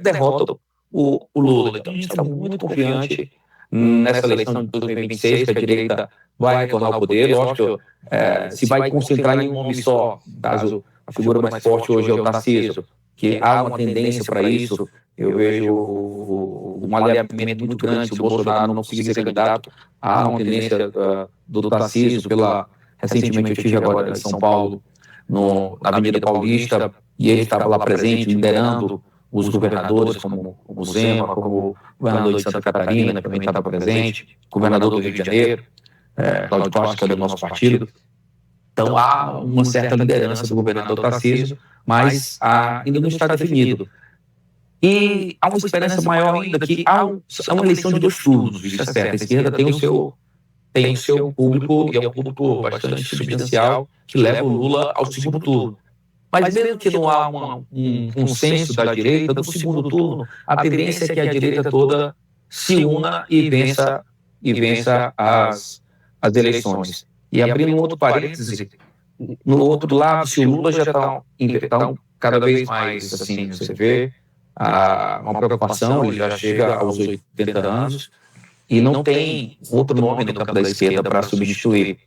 derrotam o Lula. Então, a gente está muito confiante nessa eleição de 2026, que a direita vai retornar ao poder. Lógico, se vai concentrar em um nome só, caso a figura mais forte hoje é o Tarcísio, que há uma tendência para isso. Eu vejo um alinhamento muito grande. Se o Bolsonaro não conseguir ser candidato, há uma tendência do Tarcísio. Recentemente eu estive agora em São Paulo, na Avenida Paulista, e ele estava lá presente, liderando os governadores, como o Zema, como o governador de Santa Catarina, que também estava presente, o governador do Rio de Janeiro, Cláudio Costa, que é do nosso partido. Então há uma certa liderança do governador Tarcísio, mas ainda não está definido. E há uma esperança maior ainda que há uma eleição de 2 turnos, isso é certo. A esquerda tem o seu público, e é um público bastante substancial, que leva o Lula ao segundo turno. Mas mesmo que não há um consenso da direita, no segundo turno, a tendência é que a direita toda se una e vença as eleições. E abrindo um outro parêntese, no outro lado, se o Lula já está cada vez mais, assim, você vê uma preocupação, ele já chega aos 80 anos e não tem outro nome no campo da esquerda para substituir.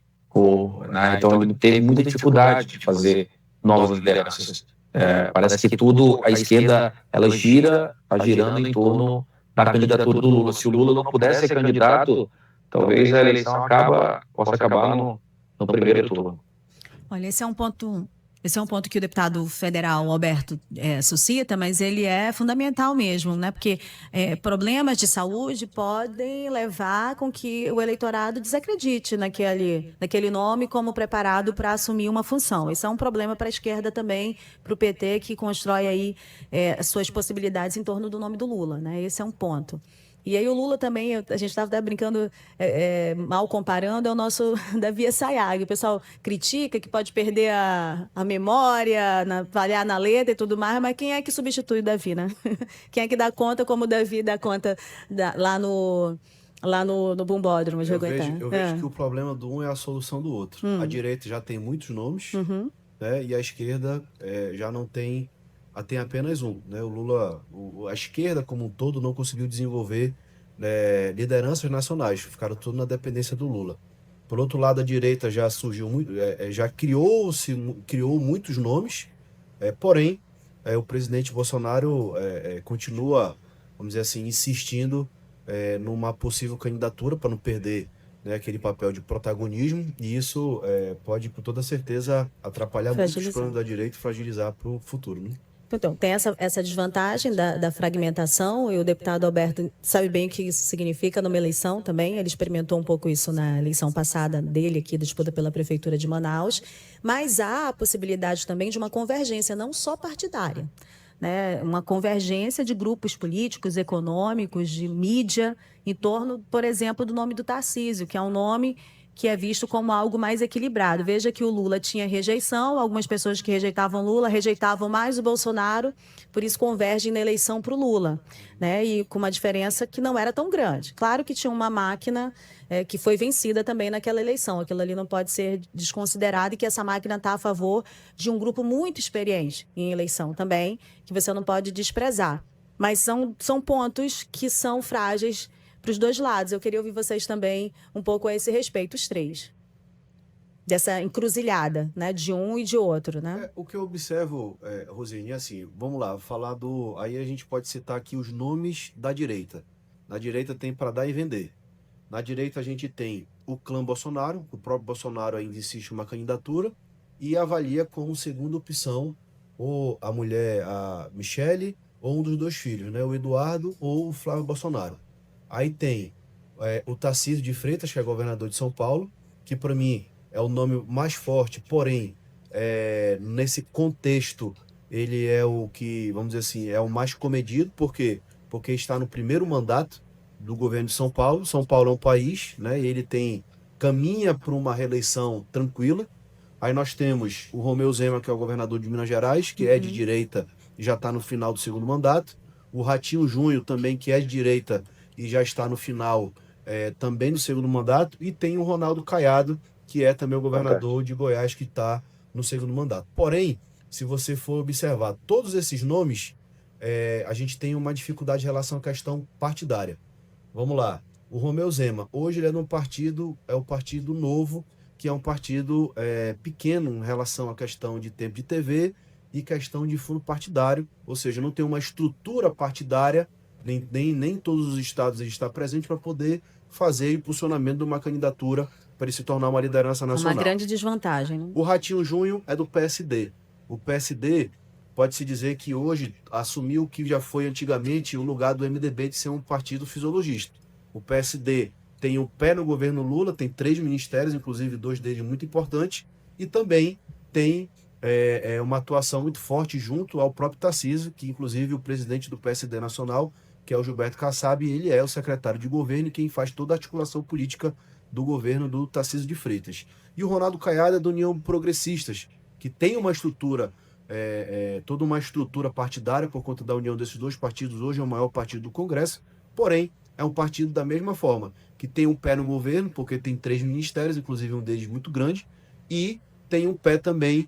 Então ele teve muita dificuldade de fazer novas lideranças. Parece que a esquerda, ela está girando em torno da candidatura do Lula. Se o Lula não puder ser candidato, talvez a eleição possa acabar no primeiro turno. Olha, esse é um ponto Esse é um ponto que o deputado federal Alberto suscita, mas ele é fundamental mesmo, né? Porque problemas de saúde podem levar com que o eleitorado desacredite naquele nome como preparado para assumir uma função. Isso é um problema para a esquerda também, para o PT, que constrói aí suas possibilidades em torno do nome do Lula, né? Esse é um ponto. E aí o Lula também, a gente estava brincando, mal comparando, é o nosso Davi Assayag. O pessoal critica que pode perder a memória, falhar na letra e tudo mais, mas quem é que substitui o Davi, né? Quem é que dá conta como o Davi dá conta lá no Bumbódromo de Aguentar? Eu vejo que o problema do um é a solução do outro. A direita já tem muitos nomes, né? E a esquerda já não tem... tem apenas um, né? O Lula, a esquerda como um todo não conseguiu desenvolver lideranças nacionais, ficaram tudo na dependência do Lula. Por outro lado, a direita já surgiu muito, já criou muitos nomes, porém o presidente Bolsonaro continua, vamos dizer assim, insistindo numa possível candidatura para não perder, né, aquele papel de protagonismo, e isso pode, com toda certeza, atrapalhar muito os planos da direita e fragilizar para o futuro, né? Então, tem essa desvantagem da fragmentação, e o deputado Alberto sabe bem o que isso significa numa eleição também. Ele experimentou um pouco isso na eleição passada dele, aqui, disputa pela Prefeitura de Manaus. Mas há a possibilidade também de uma convergência, não só partidária, né? Uma convergência de grupos políticos, econômicos, de mídia, em torno, por exemplo, do nome do Tarcísio, que é um nome que é visto como algo mais equilibrado. Veja que o Lula tinha rejeição, algumas pessoas que rejeitavam Lula rejeitavam mais o Bolsonaro, por isso convergem na eleição para o Lula, né? E com uma diferença que não era tão grande. Claro que tinha uma máquina que foi vencida também naquela eleição, aquilo ali não pode ser desconsiderado, e que essa máquina está a favor de um grupo muito experiente em eleição também, que você não pode desprezar. Mas são pontos que são frágeis para os dois lados. Eu queria ouvir vocês também um pouco a esse respeito, os três. Dessa encruzilhada, né? De um e de outro, né? O que eu observo, Rosine, assim, vamos lá, falar do... Aí a gente pode citar aqui os nomes da direita. Na direita tem para dar e vender. Na direita a gente tem o clã Bolsonaro, o próprio Bolsonaro ainda insiste em uma candidatura e avalia como segunda opção ou a mulher, a Michele, ou um dos dois filhos, né? O Eduardo ou o Flávio Bolsonaro. Aí tem o Tarcísio de Freitas, que é governador de São Paulo, que para mim é o nome mais forte, porém, nesse contexto, ele é o que, vamos dizer assim, é o mais comedido. Por quê? Porque está no primeiro mandato do governo de São Paulo. São Paulo é um país, né? E ele caminha para uma reeleição tranquila. Aí nós temos o Romeu Zema, que é o governador de Minas Gerais, que é de direita e já está no final do segundo mandato. O Ratinho Júnior também, que é de direita e já está no final também do segundo mandato. E tem o Ronaldo Caiado, que é também o governador de Goiás, que está no segundo mandato. Porém, se você for observar todos esses nomes, a gente tem uma dificuldade em relação à questão partidária. Vamos lá. O Romeu Zema, hoje ele é no partido, é o Partido Novo, que é um partido pequeno em relação à questão de tempo de TV e questão de fundo partidário, ou seja, não tem uma estrutura partidária, nem todos os estados ele está presente para poder fazer o impulsionamento de uma candidatura para ele se tornar uma liderança nacional. Uma grande desvantagem, né? O Ratinho Júnior é do PSD. O PSD pode-se dizer que hoje assumiu o que já foi antigamente o lugar do MDB de ser um partido fisiologista. O PSD tem o pé no governo Lula, tem 3 ministérios, inclusive 2 deles muito importantes, e também tem uma atuação muito forte junto ao próprio Tarcísio, que inclusive o presidente do PSD nacional, que é o Gilberto Kassab, ele é o secretário de governo e quem faz toda a articulação política do governo do Tarcísio de Freitas. E o Ronaldo Caiado é da União Progressistas, que tem uma estrutura, toda uma estrutura partidária por conta da união desses dois partidos. Hoje é o maior partido do Congresso, porém é um partido da mesma forma, que tem um pé no governo, porque tem 3 ministérios, inclusive um deles muito grande, e tem um pé também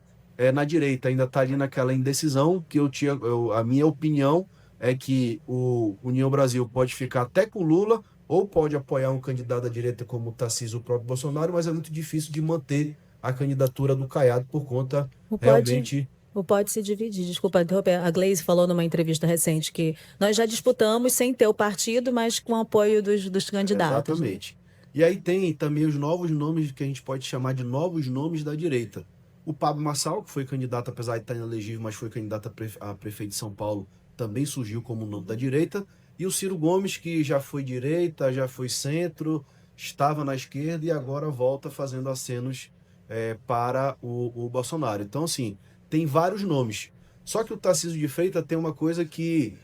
na direita, ainda está ali naquela indecisão, que a minha opinião é que o União Brasil pode ficar até com Lula, ou pode apoiar um candidato da direita como o Tarcísio, o próprio Bolsonaro, mas é muito difícil de manter a candidatura do Caiado por conta realmente... Ou pode se dividir. Desculpa interromper. A Gleisi falou numa entrevista recente que nós já disputamos sem ter o partido, mas com o apoio dos candidatos. Exatamente. E aí tem também os novos nomes que a gente pode chamar de novos nomes da direita. O Pablo Marçal, que foi candidato, apesar de estar inelegível, mas foi candidato a prefeito de São Paulo, também surgiu como nome da direita. E o Ciro Gomes, que já foi direita, já foi centro, estava na esquerda e agora volta fazendo acenos para o Bolsonaro. Então, assim, tem vários nomes. Só que o Tarcísio de Freitas tem uma coisa que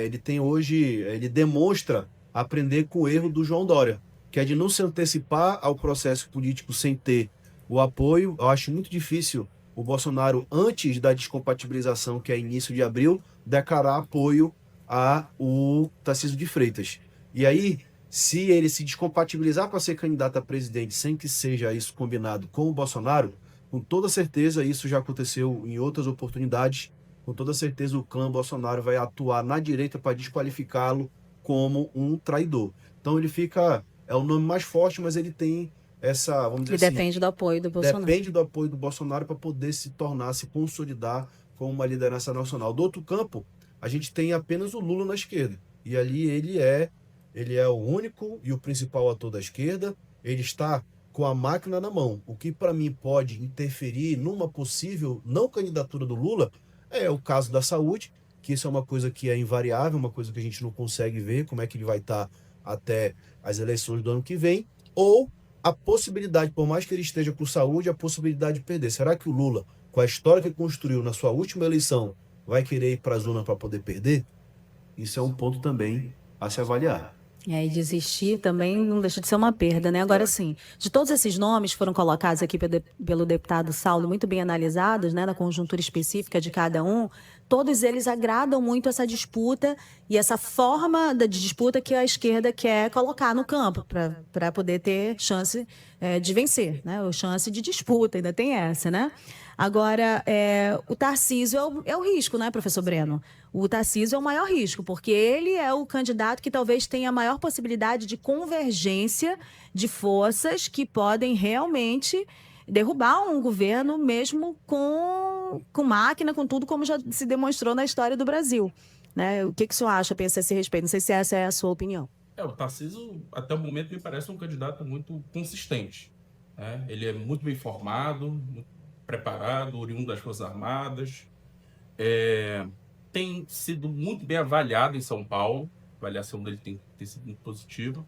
ele tem hoje, ele demonstra aprender com o erro do João Dória, que é de não se antecipar ao processo político sem ter o apoio. Eu acho muito difícil o Bolsonaro, antes da descompatibilização, que é início de abril, declarar apoio a o Tarcísio de Freitas. E aí, se ele se descompatibilizar para ser candidato a presidente sem que seja isso combinado com o Bolsonaro, com toda certeza, isso já aconteceu em outras oportunidades, com toda certeza o clã Bolsonaro vai atuar na direita para desqualificá-lo como um traidor. Então ele fica, é o nome mais forte, mas ele tem essa, vamos dizer E assim, depende do apoio do Bolsonaro. depende do apoio do Bolsonaro para poder se tornar, se consolidar como uma liderança nacional. Do outro campo, a gente tem apenas o Lula na esquerda. E ali ele é o único e o principal ator da esquerda. Ele está com a máquina na mão. O que para mim pode interferir numa possível não candidatura do Lula é o caso da saúde, que isso é uma coisa que é invariável, uma coisa que a gente não consegue ver como é que ele vai estar até as eleições do ano que vem, ou a possibilidade, por mais que ele esteja por saúde, a possibilidade de perder. Será que o Lula, com a história que ele construiu na sua última eleição, vai querer ir para as urnas para poder perder? Isso é um ponto também a se avaliar. E desistir também não deixa de ser uma perda, né? Agora sim, de todos esses nomes que foram colocados aqui pelo deputado Saulo, muito bem analisados, né, na conjuntura específica de cada um, todos eles agradam muito essa disputa e essa forma de disputa que a esquerda quer colocar no campo para poder ter chance de vencer, né? Ou chance de disputa, ainda tem essa, né? Agora, o Tarcísio é o risco, né, professor Breno? O Tarcísio é o maior risco, porque ele é o candidato que talvez tenha a maior possibilidade de convergência de forças que podem realmente derrubar um governo, mesmo com máquina, com tudo, como já se demonstrou na história do Brasil. Né? O que o senhor acha, pensa a esse respeito? Não sei se essa é a sua opinião. O Tarcísio, até o momento, me parece um candidato muito consistente. Né? Ele é muito bem formado, muito preparado, oriundo das Forças Armadas, tem sido muito bem avaliado em São Paulo, a avaliação dele tem sido muito positiva,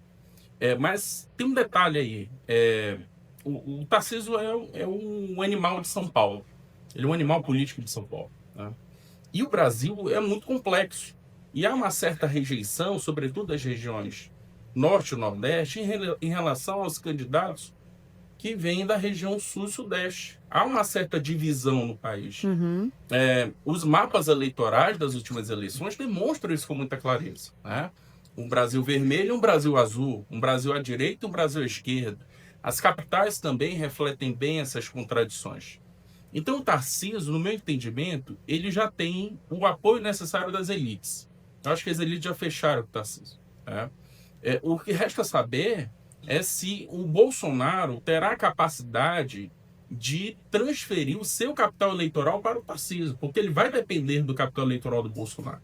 mas tem um detalhe aí, o Tarcísio é um animal de São Paulo, ele é um animal político de São Paulo, né? E o Brasil é muito complexo, e há uma certa rejeição, sobretudo das regiões Norte e Nordeste, em relação aos candidatos que vêm da região Sul e Sudeste. Há uma certa divisão no país. Uhum. Os mapas eleitorais das últimas eleições demonstram isso com muita clareza. Né? Um Brasil vermelho e um Brasil azul, um Brasil à direita e um Brasil à esquerda. As capitais também refletem bem essas contradições. Então o Tarcísio, no meu entendimento, ele já tem o apoio necessário das elites. Eu acho que as elites já fecharam com o Tarcísio. Né? O que resta saber é se o Bolsonaro terá a capacidade de transferir o seu capital eleitoral para o Tarcísio, porque ele vai depender do capital eleitoral do Bolsonaro.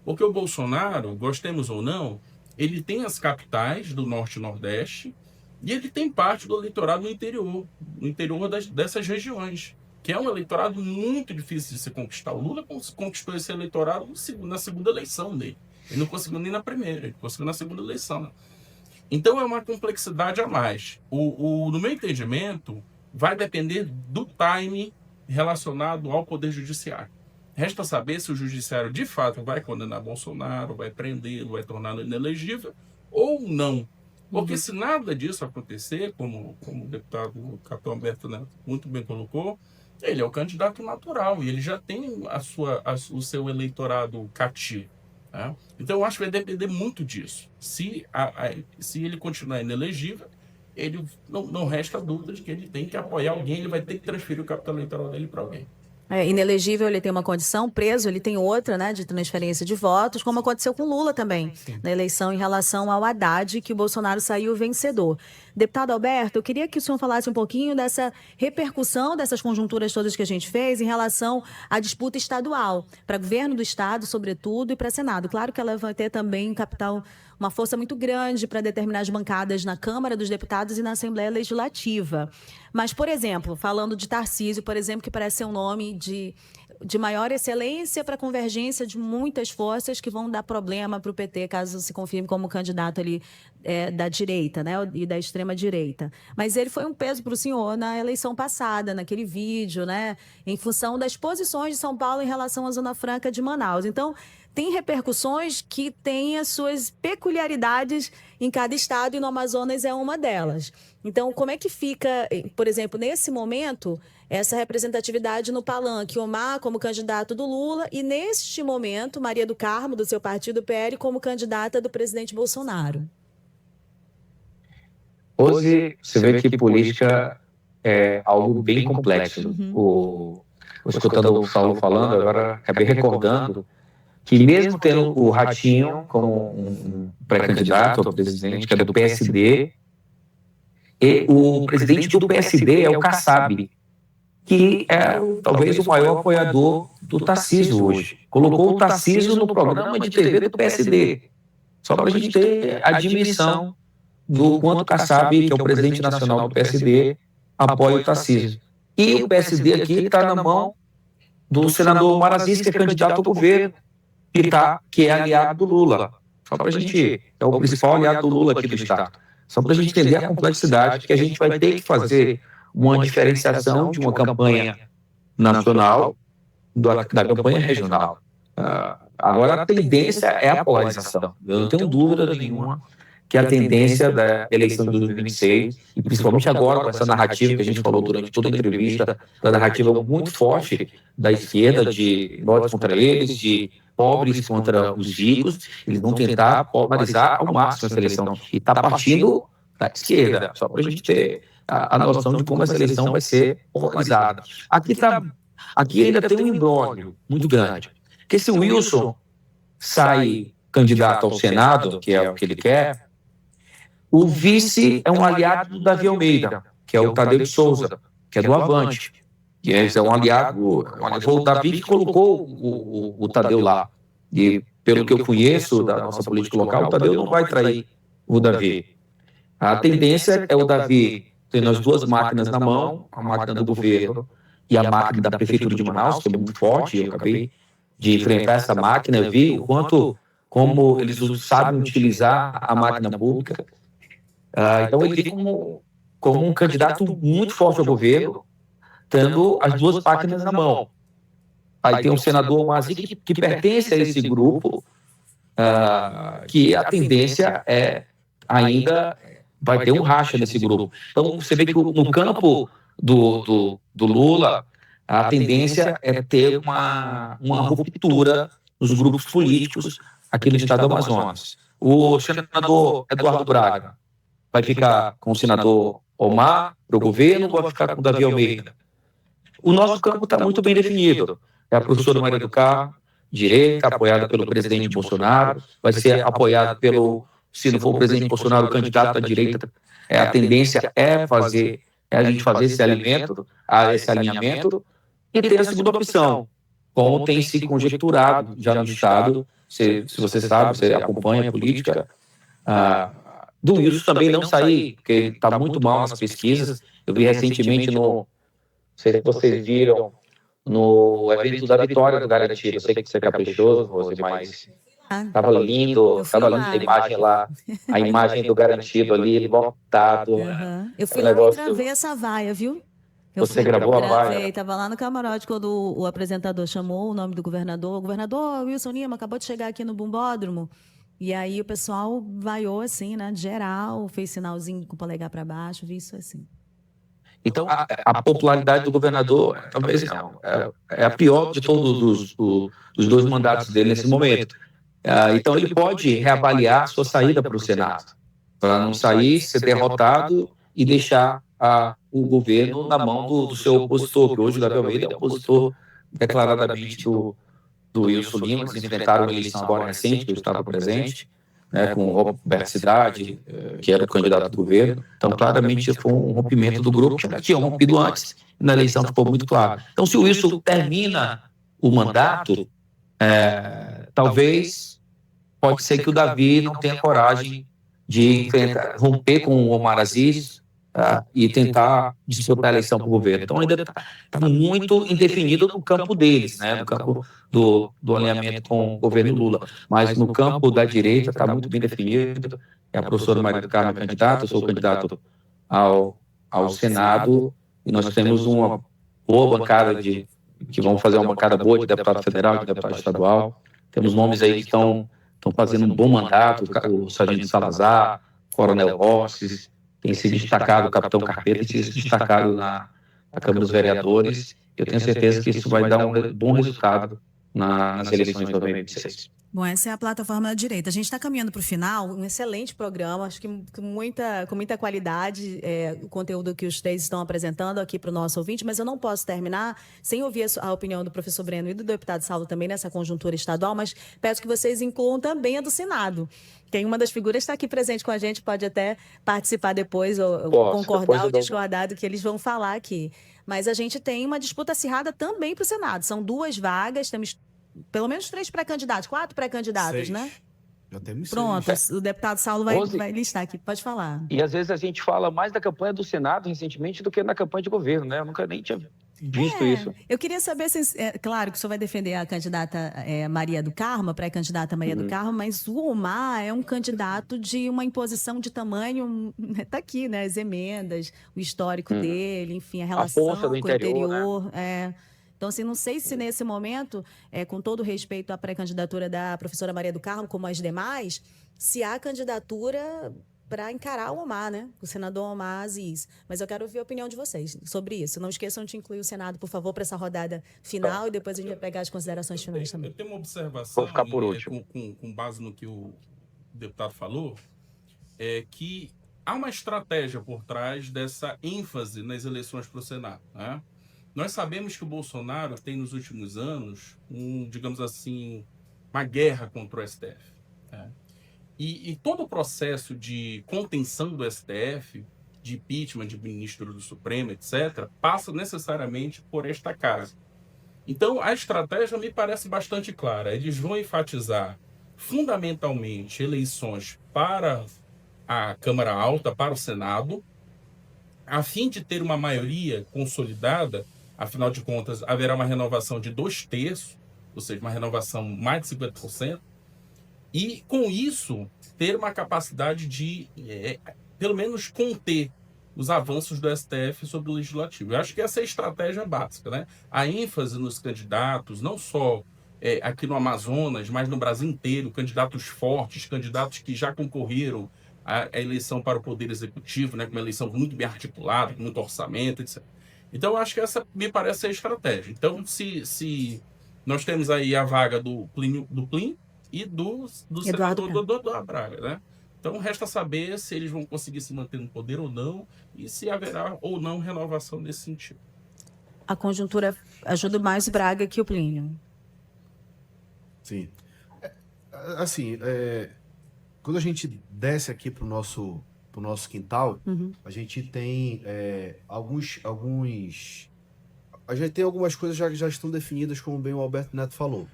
Porque o Bolsonaro, gostemos ou não, ele tem as capitais do Norte e Nordeste e ele tem parte do eleitorado no interior dessas regiões, que é um eleitorado muito difícil de se conquistar. O Lula conquistou esse eleitorado na segunda eleição dele. Ele não conseguiu nem na primeira, ele conseguiu na segunda eleição. Então é uma complexidade a mais. No meu entendimento, vai depender do time relacionado ao Poder Judiciário. Resta saber se o Judiciário de fato vai condenar Bolsonaro, vai prendê-lo, vai torná-lo inelegível ou não. Porque se nada disso acontecer, como o deputado Capitão Alberto Neto muito bem colocou, ele é o candidato natural e ele já tem o seu eleitorado cativo. Né? Então eu acho que vai depender muito disso. Se ele continuar inelegível, ele não resta dúvida de que ele tem que apoiar alguém, ele vai ter que transferir o capital eleitoral dele para alguém. Inelegível, ele tem uma condição, preso, ele tem outra, né, de transferência de votos, como aconteceu com Lula também, na eleição em relação ao Haddad, que o Bolsonaro saiu vencedor. Deputado Alberto, eu queria que o senhor falasse um pouquinho dessa repercussão dessas conjunturas todas que a gente fez em relação à disputa estadual, para governo do Estado, sobretudo, e para Senado. Claro que ela vai ter também uma força muito grande para determinar as bancadas na Câmara dos Deputados e na Assembleia Legislativa. Mas, por exemplo, falando de Tarcísio, por exemplo, que parece ser um nome de maior excelência para a convergência de muitas forças que vão dar problema para o PT, caso se confirme como candidato ali da direita, né, e da extrema-direita. Mas ele foi um peso para o senhor na eleição passada, naquele vídeo, né, em função das posições de São Paulo em relação à Zona Franca de Manaus. Então, tem repercussões que têm as suas peculiaridades em cada estado, e no Amazonas é uma delas. Então, como é que fica, por exemplo, nesse momento, essa representatividade no palanque? Omar como candidato do Lula e, neste momento, Maria do Carmo, do seu partido PL, como candidata do presidente Bolsonaro. Hoje, você vê que política é algo bem complexo. Escutando o Saulo falando, agora acabei recordando que mesmo tendo o Ratinho como um pré-candidato ao presidente, que é do PSD, e o presidente do PSD é o Kassab, que é talvez o maior apoiador do Tarcísio hoje. Colocou o Tarcísio no programa de TV do PSD. Só para a gente ter a dimensão do quanto o Kassab, que é o presidente nacional do PSD, apoia o Tarcísio. E o PSD aqui está na mão do senador Omar Aziz, que é candidato ao governo, que é aliado do Lula. Só para a gente... É o principal aliado do Lula aqui do estado. Só para a gente entender a complexidade, que a gente vai ter que fazer uma diferenciação de uma campanha nacional da campanha regional. Agora, a tendência é a polarização. Eu não tenho dúvida nenhuma que a tendência da eleição de 2026, e principalmente agora com essa narrativa que a gente falou durante toda a entrevista, da narrativa muito forte da esquerda, de nós contra eles, de pobres contra os ricos, eles vão tentar polarizar ao máximo essa eleição. E está partindo da esquerda, só para a gente ter a noção de como essa eleição vai ser polarizada. Aqui ainda tem um imbróglio muito grande, porque se o Wilson sai candidato ao Senado, que é o que ele quer, o vice é um aliado do Davi Almeida, que é o Tadeu de Souza, que é do Avante. Que é um aliado, foi o Davi que colocou o Tadeu lá. E pelo que eu conheço da nossa política local, o Tadeu não vai trair o Davi. A tendência é o Davi tendo as duas máquinas na mão, a máquina do governo e a máquina da Prefeitura de Manaus, que é muito forte. Eu acabei de enfrentar essa máquina, vi o quanto, como eles sabem utilizar a máquina pública. Então ele vem como um candidato muito forte ao governo, tendo as duas máquinas na mão. Aí tem o senador Mazi, que pertence a esse grupo, que a tendência é ainda vai ter um racha nesse grupo. Então você vê que no campo do Lula, a tendência é ter uma ruptura nos grupos políticos aqui no estado do Amazonas. O senador Eduardo Braga vai ficar com o senador Omar para o governo ou vai ficar com o Davi Almeida? O nosso campo está muito bem definido. É a professora Maria do Carmo, direita, apoiada pelo presidente Bolsonaro, vai ser apoiada pelo, se não for o presidente Bolsonaro, o candidato à direita. A tendência é a gente fazer esse alinhamento, e ter a segunda opção, como tem se conjecturado já no estado, se você sabe, você acompanha a política, do Wilson também não sair, porque está muito mal nas pesquisas. Eu vi recentemente não sei se vocês viram, no evento da vitória do Garantido. Eu sei que você é caprichoso, Rose, mas estava lindo a imagem lá, a imagem do Garantido ali, lotado. Eu fui lá e gravei essa vaia, viu? Você gravou a vaia? Estava lá no camarote quando o apresentador chamou o nome do governador. O governador Wilson Lima acabou de chegar aqui no Bumbódromo. E aí o pessoal vaiou assim, né? Geral, fez sinalzinho com o polegar para baixo, vi isso assim. Então, a popularidade do governador, talvez não, é a pior de todos os dois mandatos dele nesse momento. Então, ele pode reavaliar sua saída para o Senado, para não sair, ser derrotado e deixar o governo na mão do seu opositor, que hoje o Davi Almeida é opositor declaradamente do Wilson Lima, que eles enfrentaram uma eleição agora recente, que eu estava presente, né, com o Roberto Cidade, que era o candidato do governo. Então, claramente, foi um rompimento do grupo, que já tinha rompido antes, e na eleição ficou muito claro. Então, se o Wilson termina o mandato, talvez pode ser que o Davi não tenha coragem de romper com o Omar Aziz, e tentar disputar a eleição para o governo. Então ainda está muito indefinido no campo deles, né? No campo do alinhamento com o governo Lula. Mas no campo da direita está muito bem definido. É a professora Maria do Carmo candidata, eu sou candidato ao Senado, e nós temos uma boa bancada que vão fazer uma bancada boa de deputado federal, de deputado estadual. Temos nomes aí que estão fazendo um bom mandato, o Sargento Salazar, Coronel Rosses, tem se destacado, o Capitão Carpeta tem se destacado na Câmara dos Vereadores. Eu tenho certeza que isso vai dar um bom resultado nas eleições de 2026. Bom, essa é a plataforma da direita. A gente está caminhando para o final, um excelente programa, acho que com muita qualidade, o conteúdo que os três estão apresentando aqui para o nosso ouvinte, mas eu não posso terminar sem ouvir a opinião do professor Breno e do deputado Saulo também nessa conjuntura estadual, mas peço que vocês incluam também a do Senado. Quem uma das figuras está aqui presente com a gente, pode até participar depois, ou concordar ou discordar do que eles vão falar aqui. Mas a gente tem uma disputa acirrada também para o Senado. São 2 vagas, temos pelo menos 3 pré-candidatos, 4 pré-candidatos, 6. né? Já temos 6. Pronto, o deputado Saulo vai listar aqui. Pode falar. E às vezes a gente fala mais da campanha do Senado recentemente do que na campanha de governo, né? Eu nunca nem tinha visto isso. Eu queria saber, claro que o senhor vai defender a candidata Maria do Carmo, a pré-candidata Maria do Carmo, mas o Omar é um candidato de uma imposição de tamanho, está aqui, né? As emendas, o histórico dele, enfim, a relação com o interior. Né? Então, assim, não sei se nesse momento, com todo respeito à pré-candidatura da professora Maria do Carmo, como as demais, se há candidatura para encarar o Omar, né? O senador Omar Aziz. Mas eu quero ouvir a opinião de vocês sobre isso. Não esqueçam de incluir o Senado, por favor, para essa rodada final, e depois a gente vai pegar as considerações finais também. Eu tenho uma observação, vou ficar por último. Com base no que o deputado falou, é que há uma estratégia por trás dessa ênfase nas eleições para o Senado, né? Nós sabemos que o Bolsonaro tem, nos últimos anos, digamos assim, uma guerra contra o STF. Né? E todo o processo de contenção do STF, de impeachment de ministro do Supremo, etc., passa necessariamente por esta casa. Então, a estratégia me parece bastante clara. Eles vão enfatizar, fundamentalmente, eleições para a Câmara Alta, para o Senado, a fim de ter uma maioria consolidada. Afinal de contas, haverá uma renovação de 2/3, ou seja, uma renovação mais de 50%, e com isso ter uma capacidade de, pelo menos, conter os avanços do STF sobre o Legislativo. Eu acho que essa é a estratégia básica, né? A ênfase nos candidatos, não só aqui no Amazonas, mas no Brasil inteiro, candidatos fortes, candidatos que já concorreram à eleição para o Poder Executivo, né? Com uma eleição muito bem articulada, com muito orçamento, etc. Então, eu acho que essa me parece a estratégia. Então, se nós temos aí a vaga do Plínio e do senador do Braga, né? Então, resta saber se eles vão conseguir se manter no poder ou não, e se haverá ou não renovação nesse sentido. A conjuntura ajuda mais o Braga que o Plínio. Sim. Assim, quando a gente desce aqui para o nosso quintal, a gente tem a gente tem algumas coisas já estão definidas, como bem o Alberto Neto falou.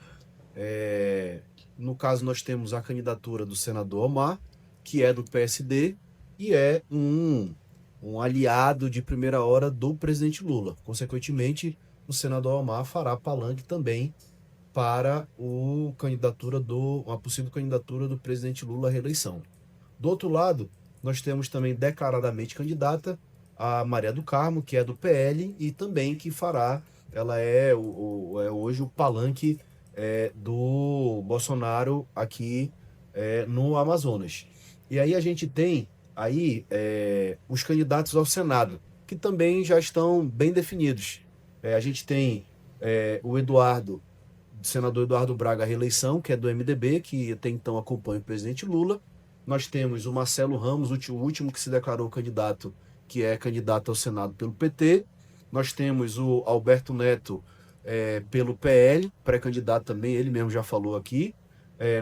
No caso, nós temos a candidatura do senador Omar, que é do PSD e é um aliado de primeira hora do presidente Lula. Consequentemente, o senador Omar fará palanque também para uma possível candidatura do presidente Lula à reeleição. Do outro lado, nós temos também declaradamente candidata a Maria do Carmo, que é do PL, e também que ela é hoje o palanque do Bolsonaro aqui no Amazonas. E aí a gente tem os candidatos ao Senado, que também já estão bem definidos. A gente tem o senador Eduardo Braga à reeleição, que é do MDB, que até então acompanha o presidente Lula. Nós temos o Marcelo Ramos, o último que se declarou candidato, que é candidato ao Senado pelo PT. Nós temos o Alberto Neto pelo PL, pré-candidato também, ele mesmo já falou aqui.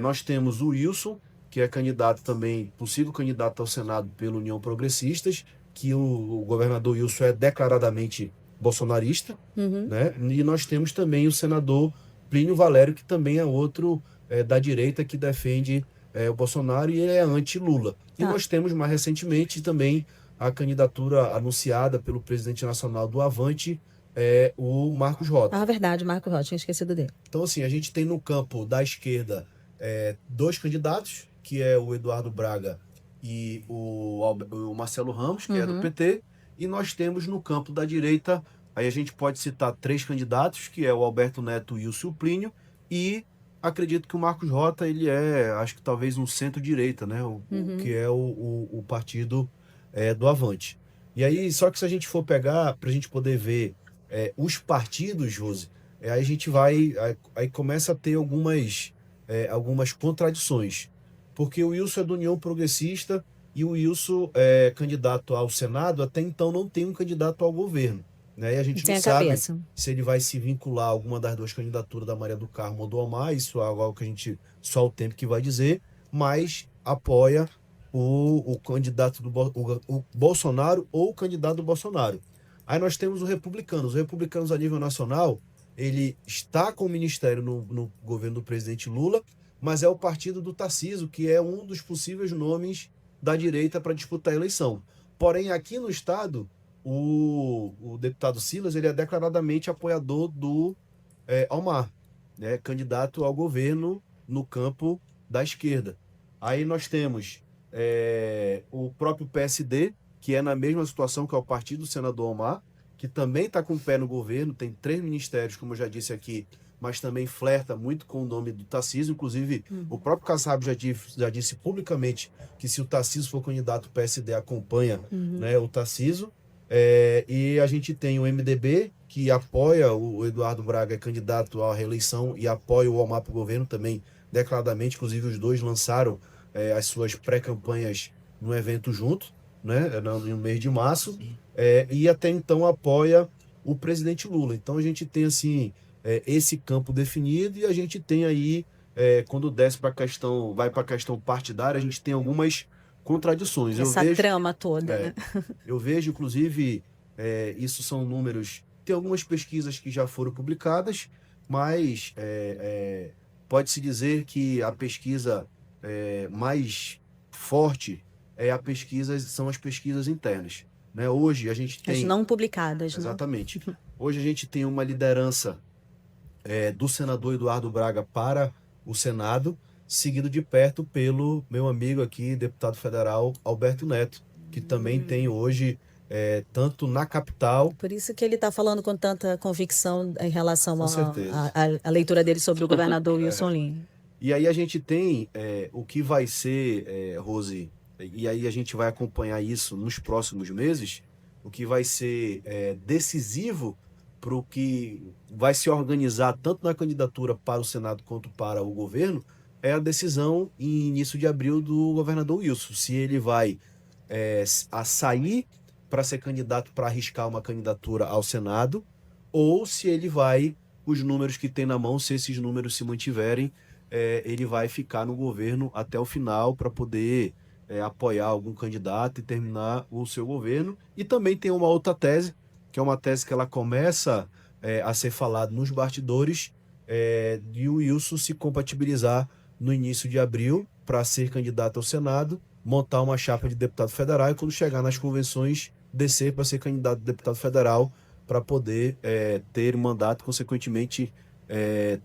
Nós temos o Wilson, que é candidato também, possível candidato ao Senado pela União Progressistas, que o governador Wilson é declaradamente bolsonarista. Né? E nós temos também o senador Plínio Valério, que também é outro da direita que defende o Bolsonaro e ele é anti-Lula. E Tá. nós temos mais recentemente também a candidatura anunciada pelo presidente nacional do Avante, o Marcos Rota. Ah, verdade, Marco Rocha, tinha esquecido dele. Então, assim, a gente tem no campo da esquerda dois candidatos, que é o Eduardo Braga e o Marcelo Ramos, que é do PT, e nós temos no campo da direita, aí a gente pode citar três candidatos, que é o Alberto Neto e o Silplínio, e acredito que o Marcos Rota, ele acho que talvez um centro-direita, né? Que é o partido do Avante. E aí, só que se a gente for pegar, para a gente poder ver os partidos, Josi, aí a gente aí começa a ter algumas contradições. Porque o Wilson é do União Progressista e o Wilson é candidato ao Senado, até então não tem um candidato ao governo. Né? E a gente Tem não a sabe cabeça. se ele vai se vincular a alguma das duas candidaturas da Maria do Carmo ou do Omar, isso é algo que a gente, só o tempo que vai dizer, mas apoia o candidato o Bolsonaro ou o candidato do Bolsonaro. Aí nós temos os republicanos a nível nacional, ele está com o ministério no governo do presidente Lula, mas é o partido do Tarcísio, que é um dos possíveis nomes da direita para disputar a eleição. Porém, aqui no estado, o deputado Silas, ele é declaradamente apoiador do Omar, né, candidato ao governo no campo da esquerda. Aí nós temos o próprio PSD, que é na mesma situação que é o partido do senador Omar, que também está com o pé no governo, tem 3 ministérios, como eu já disse aqui, mas também flerta muito com o nome do Tarcísio. Inclusive, o próprio Kassab já disse publicamente que se o Tarcísio for candidato, o PSD acompanha né, o Tarcísio. E a gente tem o MDB, que apoia o Eduardo Braga, candidato à reeleição, e apoia o Omar para o governo também, declaradamente. Inclusive, os dois lançaram as suas pré-campanhas no evento junto, né, no mês de março, e até então apoia o presidente Lula. Então, a gente tem, assim, esse campo definido, e a gente tem aí, quando desce para a questão, vai para a questão partidária, a gente tem algumas contradições. Essa trama toda, né? Eu vejo, inclusive, isso são números, tem algumas pesquisas que já foram publicadas, mas pode-se dizer que a pesquisa mais forte são as pesquisas internas. Né? Hoje a gente tem... As não publicadas, né? Exatamente. Hoje a gente tem uma liderança do senador Eduardo Braga para o Senado, seguido de perto pelo meu amigo aqui, deputado federal Alberto Neto, que também tem hoje, tanto na capital... Por isso que ele está falando com tanta convicção em relação Com certeza. à leitura dele sobre o governador Wilson Lima. E aí a gente tem o que vai ser, Rose, e aí a gente vai acompanhar isso nos próximos meses, o que vai ser decisivo para o que vai se organizar tanto na candidatura para o Senado quanto para o governo, é a decisão em início de abril do governador Wilson, se ele vai a sair para ser candidato, para arriscar uma candidatura ao Senado, ou se ele vai, os números que tem na mão, se esses números se mantiverem, ele vai ficar no governo até o final para poder apoiar algum candidato e terminar o seu governo. E também tem uma outra tese, que é uma tese que ela começa a ser falada nos bastidores, de o Wilson se compatibilizar no início de abril para ser candidato ao Senado, montar uma chapa de deputado federal e quando chegar nas convenções descer para ser candidato a deputado federal para poder ter mandato, consequentemente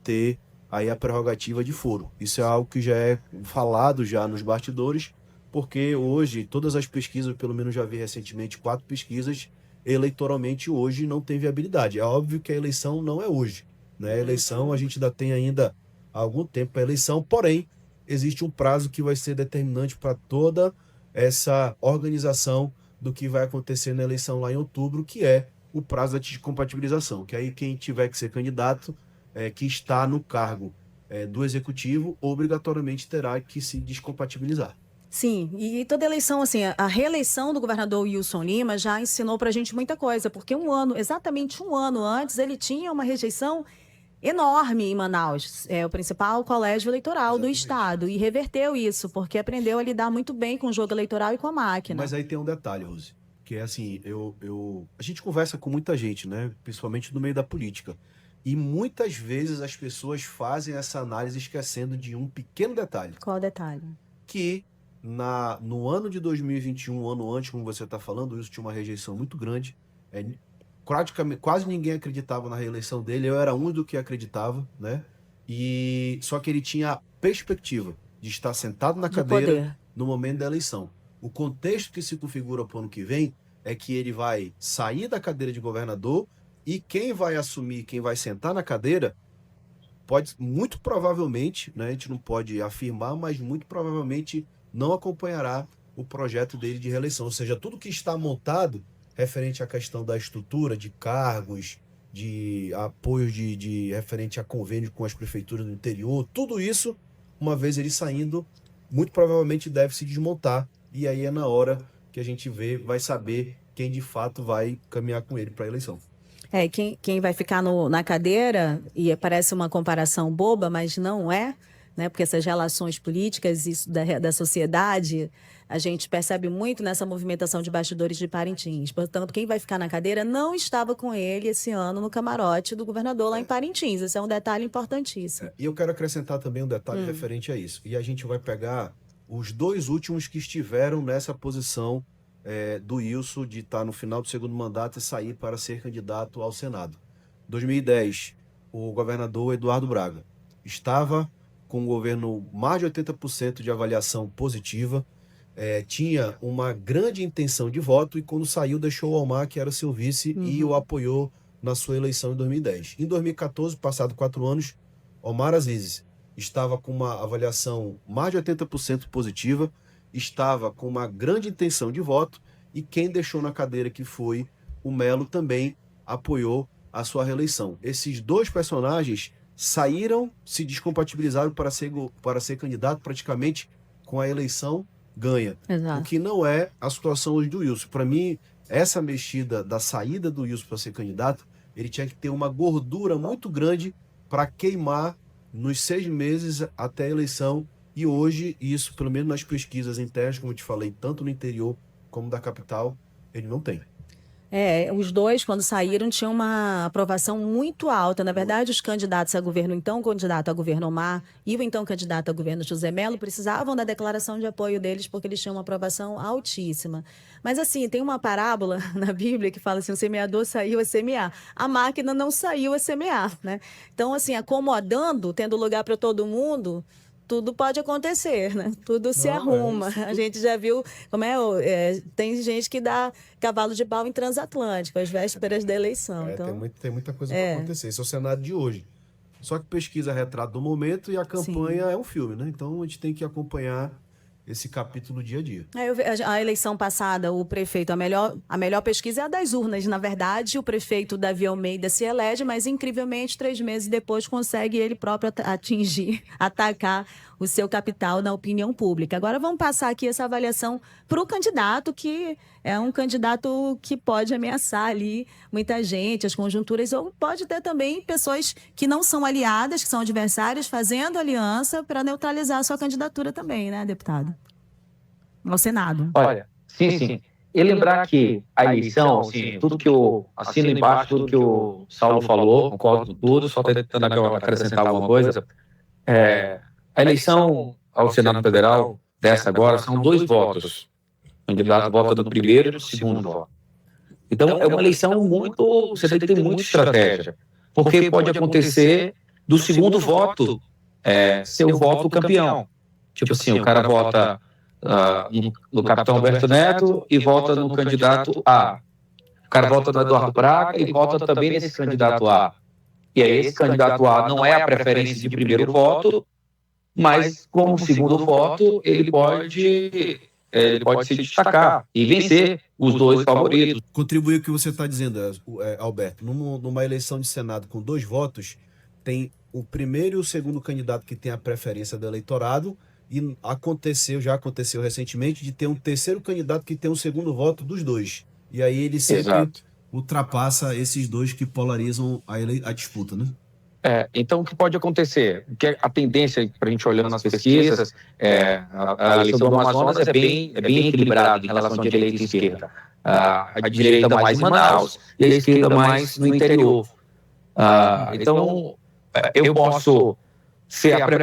ter aí a prerrogativa de foro. Isso é algo que já é falado já nos bastidores, porque hoje todas as pesquisas, pelo menos já vi recentemente 4 pesquisas, eleitoralmente hoje não tem viabilidade. É óbvio que a eleição não é hoje, né? A eleição, a gente ainda tem algum tempo para a eleição, porém, existe um prazo que vai ser determinante para toda essa organização do que vai acontecer na eleição lá em outubro, que é o prazo da descompatibilização, que aí quem tiver que ser candidato, que está no cargo do executivo, obrigatoriamente terá que se descompatibilizar. Sim, e toda eleição, assim, a reeleição do governador Wilson Lima já ensinou pra gente muita coisa, porque exatamente um ano antes, ele tinha uma rejeição enorme em Manaus, o principal colégio eleitoral do estado, e reverteu isso, porque aprendeu a lidar muito bem com o jogo eleitoral e com a máquina. Mas aí tem um detalhe, Rose, que é assim, a gente conversa com muita gente, né, principalmente no meio da política, E muitas vezes as pessoas fazem essa análise esquecendo de um pequeno detalhe, Qual detalhe? que no ano de 2021, um ano antes, como você está falando, isso tinha uma rejeição muito grande. Praticamente, quase ninguém acreditava na reeleição dele, eu era um do que acreditava, né? Só que ele tinha a perspectiva de estar sentado na De cadeira poder. no momento da eleição. O contexto que se configura para o ano que vem é que ele vai sair da cadeira de governador e quem vai assumir, quem vai sentar na cadeira, pode, muito provavelmente, né, a gente não pode afirmar, mas muito provavelmente não acompanhará o projeto dele de reeleição. Ou seja, tudo que está montado referente à questão da estrutura, de cargos, de apoios referente a convênio com as prefeituras do interior, tudo isso, uma vez ele saindo, muito provavelmente deve se desmontar. E aí é na hora que a gente vai saber quem de fato vai caminhar com ele para a eleição. Quem vai ficar na cadeira, e parece uma comparação boba, mas não é, né? Porque essas relações políticas isso da sociedade, a gente percebe muito nessa movimentação de bastidores de Parintins. Portanto, quem vai ficar na cadeira não estava com ele esse ano no camarote do governador lá em Parintins. Esse é um detalhe importantíssimo. E eu quero acrescentar também um detalhe referente a isso. E a gente vai pegar os 2 últimos que estiveram nessa posição do Wilson de estar no final do segundo mandato e sair para ser candidato ao Senado. 2010, o governador Eduardo Braga estava com o governo mais de 80% de avaliação positiva, tinha uma grande intenção de voto e quando saiu deixou o Almar, que era seu vice, e o apoiou na sua eleição em 2010. Em 2014, passado 4 anos, Omar Aziz estava com uma avaliação mais de 80% positiva, estava com uma grande intenção de voto e quem deixou na cadeira, que foi o Melo, também apoiou a sua reeleição. Esses 2 personagens saíram, se descompatibilizaram para ser candidato praticamente com a eleição ganha. Exato. O que não é a situação hoje do Wilson. Para mim, essa mexida da saída do Wilson para ser candidato, ele tinha que ter uma gordura muito grande para queimar nos 6 meses até a eleição. E hoje, isso, pelo menos nas pesquisas internas, como eu te falei, tanto no interior como da capital, ele não tem. Os 2, quando saíram, tinham uma aprovação muito alta. Na verdade, os candidatos a governo, então o candidato a governo Omar e o então candidato a governo José Melo, precisavam da declaração de apoio deles porque eles tinham uma aprovação altíssima. Mas assim, tem uma parábola na Bíblia que fala assim, o semeador saiu a semear. A máquina não saiu a semear, né? Então, assim, acomodando, tendo lugar para todo mundo, tudo pode acontecer, né? Tudo se arruma. A gente já viu como tem gente que dá cavalo de pau em transatlântico, às vésperas da eleição. Então, tem muita coisa para acontecer. Esse é o cenário de hoje. Só que pesquisa é retrato do momento e a campanha é um filme, né? Então a gente tem que acompanhar esse capítulo dia a dia. A eleição passada, o prefeito, a melhor pesquisa é a das urnas. Na verdade, o prefeito Davi Almeida se elege, mas incrivelmente 3 meses depois consegue ele próprio atacar o seu capital na opinião pública. Agora vamos passar aqui essa avaliação para o candidato, que é um candidato que pode ameaçar ali muita gente, as conjunturas, ou pode ter também pessoas que não são aliadas, que são adversárias, fazendo aliança para neutralizar a sua candidatura também, né, deputado? Ao Senado. Olha, sim. E lembrar que a eleição, assim, tudo que eu assino embaixo, tudo que o Saulo falou, concordo com tudo, só tentando acrescentar alguma coisa. A eleição ao Senado Federal, dessa agora, são 2 votos. O candidato vota no primeiro e no segundo voto. Então, é uma eleição muito... Você tem que ter muita estratégia. Porque pode acontecer do segundo voto ser o voto campeão. Tipo assim, o cara vota no capitão Alberto Neto e vota no candidato A. O cara vota no Eduardo Braga e vota também nesse candidato A. E aí esse candidato A não é a preferência de primeiro voto, mas como segundo voto ele pode se destacar e vencer os 2 favoritos. Contribuir o que você está dizendo, Alberto. Numa eleição de Senado com 2 votos, tem o primeiro e o segundo candidato que tem a preferência do eleitorado, e já aconteceu recentemente, de ter um terceiro candidato que tem um segundo voto dos 2. E aí ele sempre ultrapassa esses 2 que polarizam a disputa, né? Então, o que pode acontecer? Porque a tendência, para a gente olhando nas pesquisas, a eleição do Amazonas é bem equilibrada em relação à direita e esquerda. A direita mais em Manaus e a esquerda mais no interior. Então, eu posso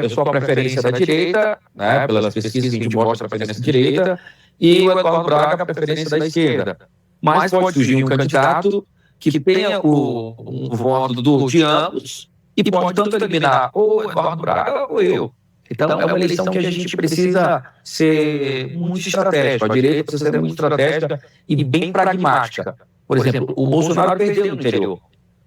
eu sou a preferência da direita, né, pelas pesquisas que a gente mostra a preferência da direita, e o Eduardo Braga a preferência da esquerda. Mas pode surgir um candidato que tenha o voto de ambos e pode tanto eliminar ou o Eduardo Braga ou eu. Então, é uma eleição que a gente precisa ser muito estratégico. A direita precisa ser muito estratégica e bem pragmática. Por exemplo, o Bolsonaro perdeu no interior,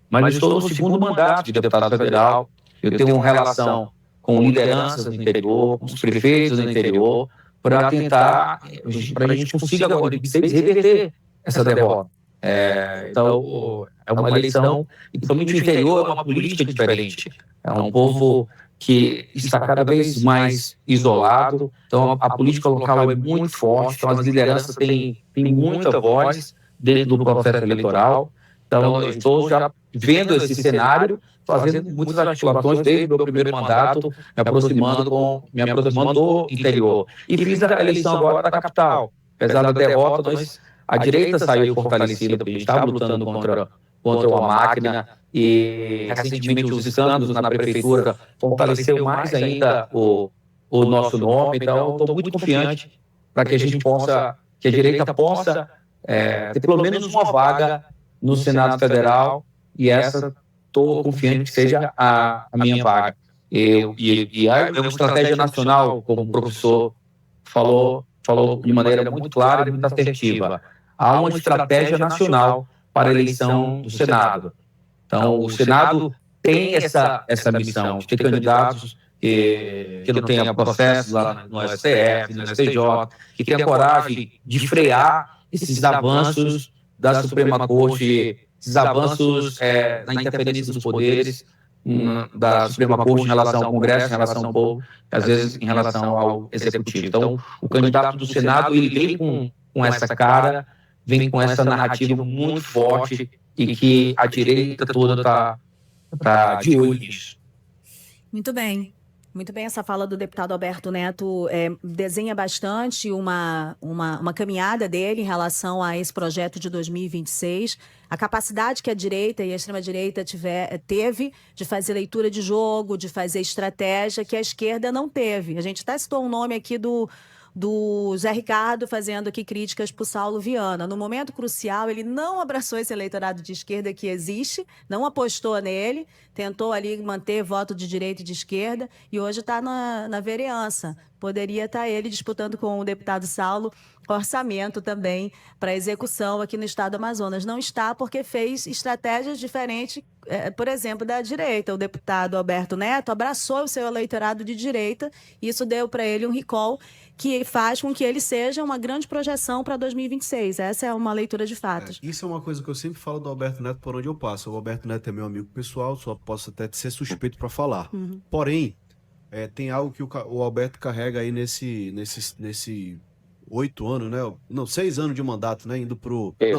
mas eu estou no segundo mandato de deputado federal. Eu tenho uma relação com lideranças do interior, com os prefeitos do interior, para tentar, para a gente conseguir agora, em 2026, reverter essa derrota. Então, é uma eleição, e principalmente o interior é uma política diferente. É um povo que está cada vez mais isolado, então a política local é muito forte, então as lideranças têm muita voz dentro do processo eleitoral. Então, eu estou já vendo esse cenário, fazendo muitas articulações desde o meu primeiro mandato, me aproximando do interior. E fiz a eleição agora da capital. Apesar da derrota, a direita saiu fortalecida, porque a gente estava lutando contra uma máquina, e recentemente os escândalos na prefeitura fortaleceu mais ainda o nosso nome. Então, estou muito confiante para que que a direita possa ter pelo menos uma vaga no Senado Federal, e essa estou confiante que seja a minha vaga. É uma estratégia nacional, como o professor falou de maneira muito clara e muito assertiva. Há uma estratégia nacional para a eleição do Senado. Então, o Senado tem essa missão de ter candidatos que não tenham processos lá no STF, no STJ, que tenham coragem de frear esses avanços da Suprema Corte, esses avanços na interferência dos poderes da Suprema Corte em relação ao Congresso, em relação ao povo, às vezes em relação ao Executivo. Então, o candidato do Senado, ele vem com essa cara, vem com essa narrativa muito forte, e que a direita toda está de olho nisso. Muito bem. Muito bem, essa fala do deputado Alberto Neto desenha bastante uma caminhada dele em relação a esse projeto de 2026, a capacidade que a direita e a extrema-direita teve de fazer leitura de jogo, de fazer estratégia, que a esquerda não teve. A gente até citou um nome aqui do Zé Ricardo fazendo aqui críticas para o Saulo Viana. No momento crucial, ele não abraçou esse eleitorado de esquerda que existe, não apostou nele, tentou ali manter voto de direita e de esquerda, e hoje está na vereança. Poderia estar ele disputando com o deputado Saulo orçamento também para execução aqui no estado do Amazonas. Não está, porque fez estratégias diferentes, por exemplo, da direita. O deputado Alberto Neto abraçou o seu eleitorado de direita, e isso deu para ele um recall que faz com que ele seja uma grande projeção para 2026. Essa é uma leitura de fatos. Isso é uma coisa que eu sempre falo do Alberto Neto por onde eu passo. O Alberto Neto é meu amigo pessoal, só posso até ser suspeito para falar. Uhum. Porém, tem algo que o Alberto carrega aí nesse 8 anos, né? Não, 6 anos de mandato, né?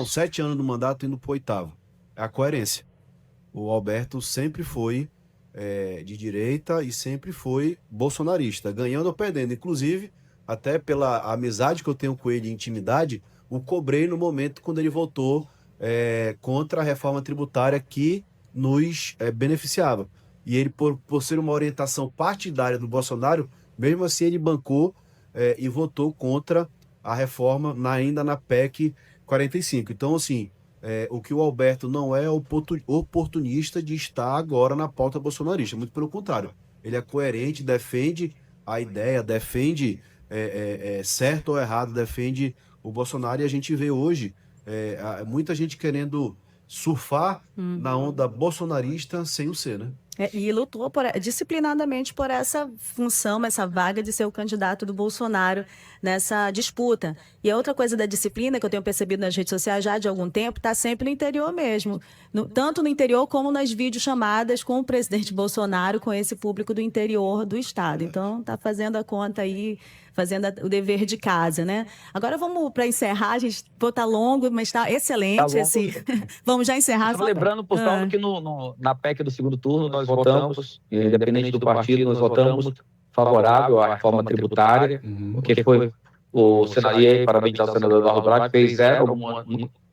7 anos do mandato indo pro 8º. É a coerência. O Alberto sempre foi de direita e sempre foi bolsonarista, ganhando ou perdendo. Inclusive, até pela amizade que eu tenho com ele e intimidade, o cobrei no momento quando ele votou contra a reforma tributária que nos beneficiava. E ele, por ser uma orientação partidária do Bolsonaro, mesmo assim ele bancou e votou contra a reforma ainda na PEC 45. Então, assim, o que o Alberto não é oportunista de estar agora na pauta bolsonarista, muito pelo contrário. Ele é coerente, defende a ideia, defende certo ou errado, defende o Bolsonaro, e a gente vê hoje muita gente querendo surfar na onda bolsonarista sem o ser, né? E lutou disciplinadamente por essa função, essa vaga de ser o candidato do Bolsonaro nessa disputa. E a outra coisa da disciplina que eu tenho percebido nas redes sociais já de algum tempo, está sempre no interior mesmo. Tanto no interior como nas videochamadas com o presidente Bolsonaro, com esse público do interior do estado. Então, está fazendo a conta aí, fazendo o dever de casa, né? Agora vamos para encerrar, a gente tá longo, mas está excelente. Vamos já encerrar. Estava lembrando, pessoal, que na PEC do segundo turno nós votamos, independente do partido, nós votamos favorável à reforma tributária, porque foi o senador, parabenizar o senador Eduardo Braga, fez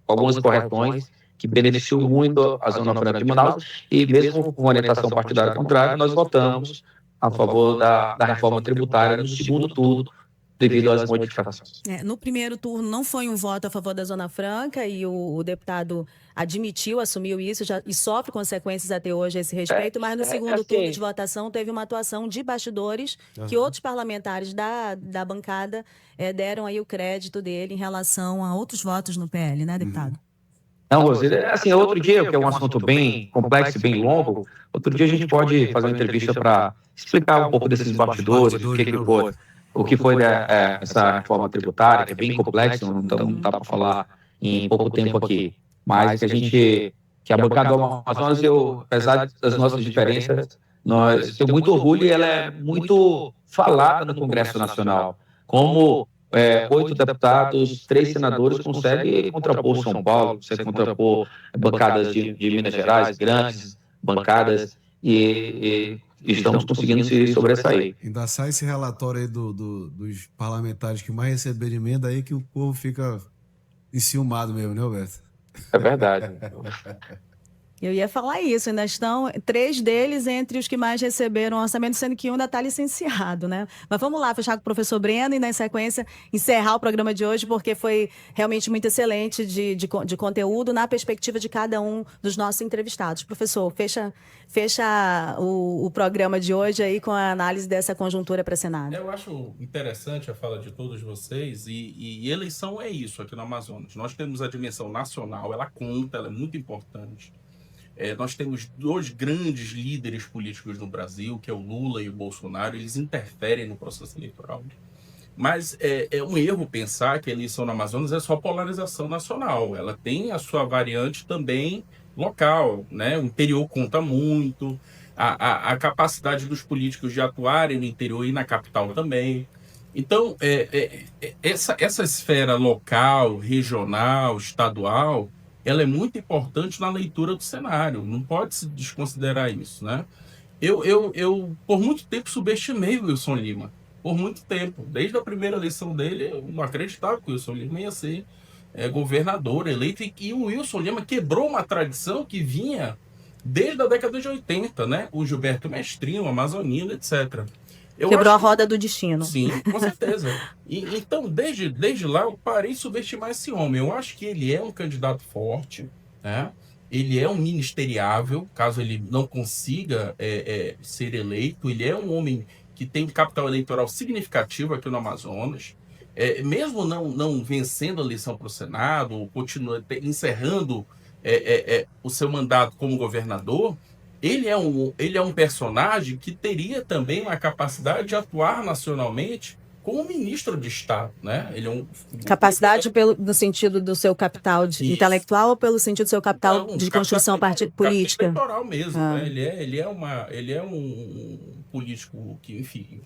algumas correções que beneficiou muito a Zona Franca de Manaus, e mesmo com orientação partidária contrária, nós votamos a favor da reforma tributária no segundo turno, devido às modificações. No primeiro turno não foi um voto a favor da Zona Franca e o deputado admitiu, assumiu isso e sofre consequências até hoje a esse respeito, mas no segundo turno de votação teve uma atuação de bastidores que outros parlamentares da bancada deram aí o crédito dele em relação a outros votos no PL, né, deputado? Não, Rose, assim, outro dia, que é um assunto bem complexo e bem longo, outro dia a gente pode fazer uma entrevista para explicar um pouco desses bastidores, o que foi essa reforma tributária, que é bem complexo, não dá para falar em pouco tempo aqui, mas que a bancada do Amazonas, apesar das nossas diferenças, nós temos muito orgulho e ela é muito falada no Congresso Nacional. Como 8 deputados, 3 senadores conseguem contrapor São Paulo, conseguem contrapor bancadas de Minas Gerais, grandes bancadas, e estamos conseguindo se sobressair. Ainda sai esse relatório aí dos parlamentares que mais receberam emenda aí, que o povo fica enciumado mesmo, né, Roberto? É verdade. Eu ia falar isso, ainda estão 3 deles entre os que mais receberam orçamento, sendo que um ainda está licenciado, né? Mas vamos lá, fechar com o professor Breno e, na sequência, encerrar o programa de hoje, porque foi realmente muito excelente de conteúdo na perspectiva de cada um dos nossos entrevistados. Professor, fecha o programa de hoje aí com a análise dessa conjuntura para Senado. Eu acho interessante a fala de todos vocês, e eleição é isso aqui no Amazonas. Nós temos a dimensão nacional, ela conta, ela é muito importante. Nós temos 2 grandes líderes políticos no Brasil, que é o Lula e o Bolsonaro, eles interferem no processo eleitoral. Mas é um erro pensar que a eleição no Amazonas é só polarização nacional. Ela tem a sua variante também local, né? O interior conta muito, a capacidade dos políticos de atuarem no interior e na capital também. Então, essa esfera local, regional, estadual, ela é muito importante na leitura do cenário. Não pode se desconsiderar isso, né? Eu por muito tempo, subestimei o Wilson Lima. Por muito tempo. Desde a primeira eleição dele, eu não acreditava que o Wilson Lima ia ser governador eleito. E o Wilson Lima quebrou uma tradição que vinha desde a década de 80, né? O Gilberto Mestrinho, o Amazonino, etc. Quebrou a roda do destino. Sim, com certeza. Então, desde lá, eu parei de subestimar esse homem. Eu acho que ele é um candidato forte, né? Ele é um ministeriável, caso ele não consiga ser eleito. Ele é um homem que tem um capital eleitoral significativo aqui no Amazonas. Mesmo não vencendo a eleição para o Senado, continua encerrando o seu mandato como governador, ele é um personagem que teria também uma capacidade de atuar nacionalmente como ministro de Estado, né? Ele é capacidade no sentido do seu capital intelectual ou pelo sentido do seu capital de construção política? Eleitoral mesmo, né? Ele é um político que, enfim,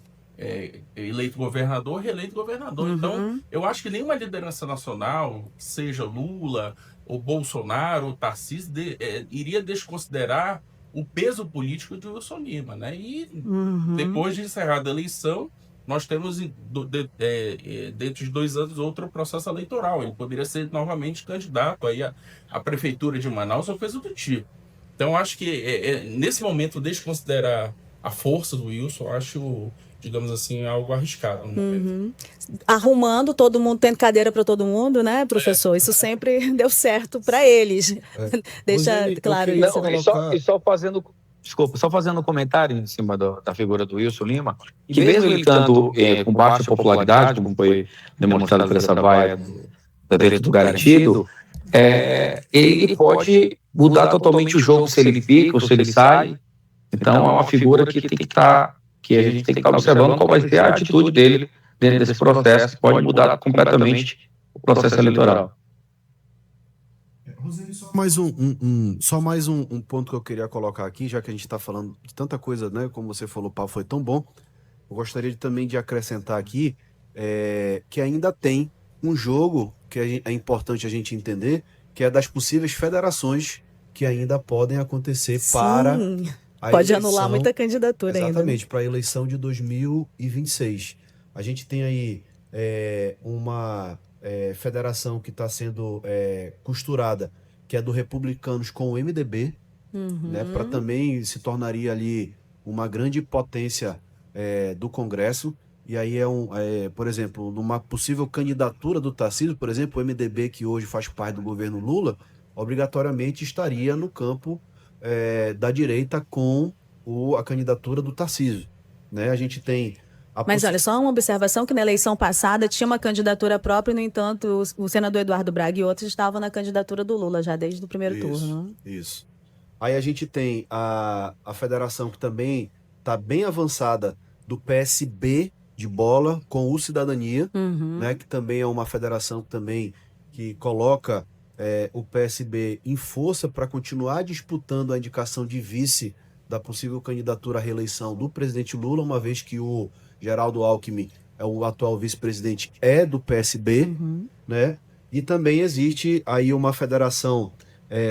eleito governador, reeleito governador. Uhum. Então, eu acho que nenhuma liderança nacional, seja Lula, ou Bolsonaro, ou Tarcísio, iria desconsiderar o peso político de Wilson Lima, né? E depois de encerrada a eleição, nós temos dentro de 2 anos outro processo eleitoral. Ele poderia ser novamente candidato aí à prefeitura de Manaus ou coisa do tipo. Então, acho que nesse momento, desconsiderar a força do Wilson, acho, digamos assim, algo arriscado. Arrumando todo mundo, tendo cadeira para todo mundo, né, professor? Isso sempre deu certo para eles. Deixa claro isso. Só fazendo um comentário em cima da figura do Wilson Lima, que mesmo ele estando com baixa popularidade, como foi demonstrado por essa vaia do garantido, ele pode mudar totalmente o jogo se ele fica ou se ele sai. Então é uma figura que a gente tem que estar observando qual vai ser a atitude dele dentro desse processo, que pode mudar completamente o processo eleitoral. Roseli, só mais um ponto que eu queria colocar aqui, já que a gente está falando de tanta coisa, né? Como você falou, o papo foi tão bom. Eu gostaria também de acrescentar aqui que ainda tem um jogo que é importante a gente entender, que é das possíveis federações que ainda podem acontecer. Sim, para a pode eleição, anular muita candidatura ainda. Exatamente, para a eleição de 2026. A gente tem aí uma federação que está sendo costurada, que é do Republicanos com o MDB, né, para também se tornaria ali uma grande potência do Congresso. E aí por exemplo, numa possível candidatura do Tarcísio, por exemplo, o MDB, que hoje faz parte do governo Lula, obrigatoriamente estaria no campo da direita com a candidatura do Tarcísio, né? A gente tem Mas olha, só uma observação que na eleição passada tinha uma candidatura própria, no entanto, o senador Eduardo Braga e outros estavam na candidatura do Lula já desde o primeiro turno. Isso. Aí a gente tem a federação que também está bem avançada do PSB de bola com o Cidadania, né, que também é uma federação que coloca o PSB em força para continuar disputando a indicação de vice da possível candidatura à reeleição do presidente Lula, uma vez que o Geraldo Alckmin, o atual vice-presidente, é do PSB, né? E também existe aí uma federação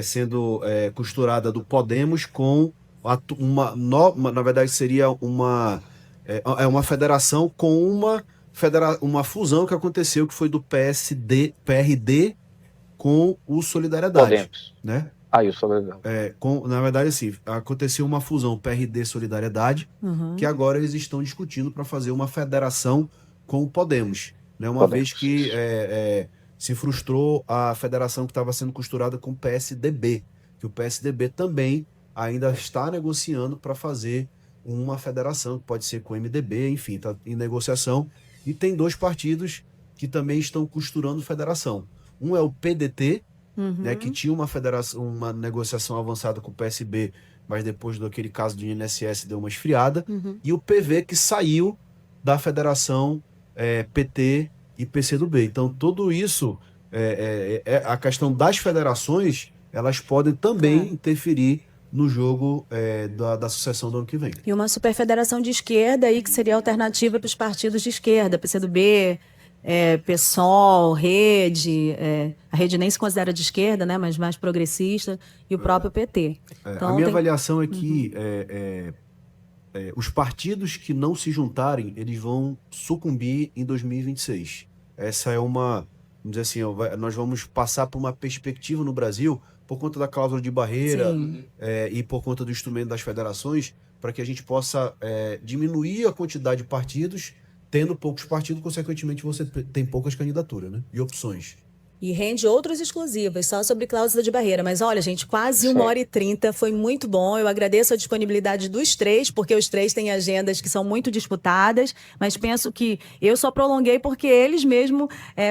sendo costurada do Podemos com na verdade seria uma federação com uma fusão que aconteceu, que foi do PRD com o Solidariedade. Podemos. Né? Isso é legal. Na verdade, assim, aconteceu uma fusão PRD Solidariedade, que agora eles estão discutindo para fazer uma federação com o Podemos, né? Uma vez que se frustrou a federação que estava sendo costurada com o PSDB, que o PSDB também ainda está negociando para fazer uma federação, que pode ser com o MDB, enfim, está em negociação. E tem 2 partidos que também estão costurando federação. Um é o PDT, né, que tinha uma negociação avançada com o PSB, mas depois daquele caso do INSS deu uma esfriada. E o PV, que saiu da federação PT e PCdoB. Então, tudo isso, a questão das federações, elas podem também interferir no jogo da sucessão do ano que vem. E uma superfederação de esquerda aí, que seria alternativa para os partidos de esquerda, PCdoB, PSOL, Rede, a Rede nem se considera de esquerda, né, mas mais progressista, e o próprio PT. Então, a minha avaliação é que os partidos que não se juntarem, eles vão sucumbir em 2026. Essa é vamos dizer assim, nós vamos passar por uma perspectiva no Brasil, por conta da cláusula de barreira e por conta do instrumento das federações, para que a gente possa diminuir a quantidade de partidos. Tendo poucos partidos, consequentemente, você tem poucas candidaturas, né? E opções. E rende outros exclusivos, só sobre cláusula de barreira. Mas olha, gente, quase 1h30, foi muito bom. Eu agradeço a disponibilidade dos 3, porque os 3 têm agendas que são muito disputadas, mas penso que eu só prolonguei porque eles mesmo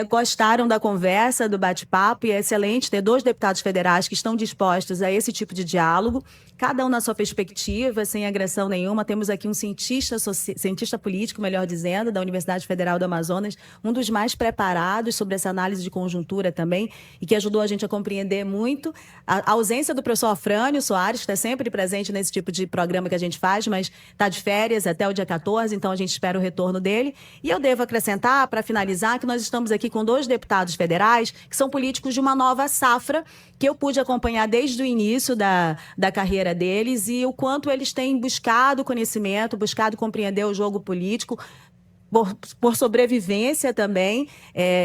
gostaram da conversa, do bate-papo, e é excelente ter 2 deputados federais que estão dispostos a esse tipo de diálogo, cada um na sua perspectiva, sem agressão nenhuma. Temos aqui um cientista político, melhor dizendo, da Universidade Federal do Amazonas, um dos mais preparados sobre essa análise de conjuntura também, e que ajudou a gente a compreender muito a ausência do professor Afrânio Soares, que está sempre presente nesse tipo de programa que a gente faz, mas está de férias até o dia 14, então a gente espera o retorno dele. E eu devo acrescentar, para finalizar, que nós estamos aqui com 2 deputados federais, que são políticos de uma nova safra, que eu pude acompanhar desde o início da carreira deles, e o quanto eles têm buscado conhecimento, buscado compreender o jogo político, por sobrevivência também,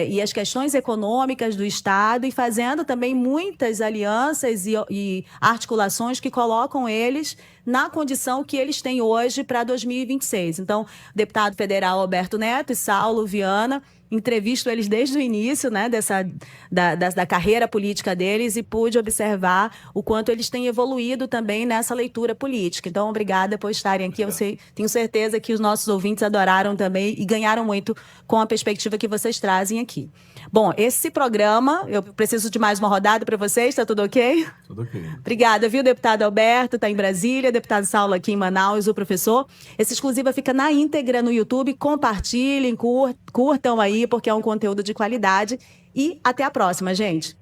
e as questões econômicas do Estado, e fazendo também muitas alianças e articulações que colocam eles na condição que eles têm hoje para 2026. Então, deputado federal Alberto Neto e Saulo Viana, entrevisto eles desde o início, né, da carreira política deles, e pude observar o quanto eles têm evoluído também nessa leitura política. Então, obrigada por estarem aqui. Tenho certeza que os nossos ouvintes adoraram também e ganharam muito com a perspectiva que vocês trazem aqui. Bom, esse programa, eu preciso de mais uma rodada para vocês, está tudo ok? Tudo ok. Obrigada, viu, deputado Alberto, está em Brasília, deputado Saulo aqui em Manaus, o professor. Essa exclusiva fica na íntegra no YouTube, compartilhem, curtam aí, porque é um conteúdo de qualidade. E até a próxima, gente.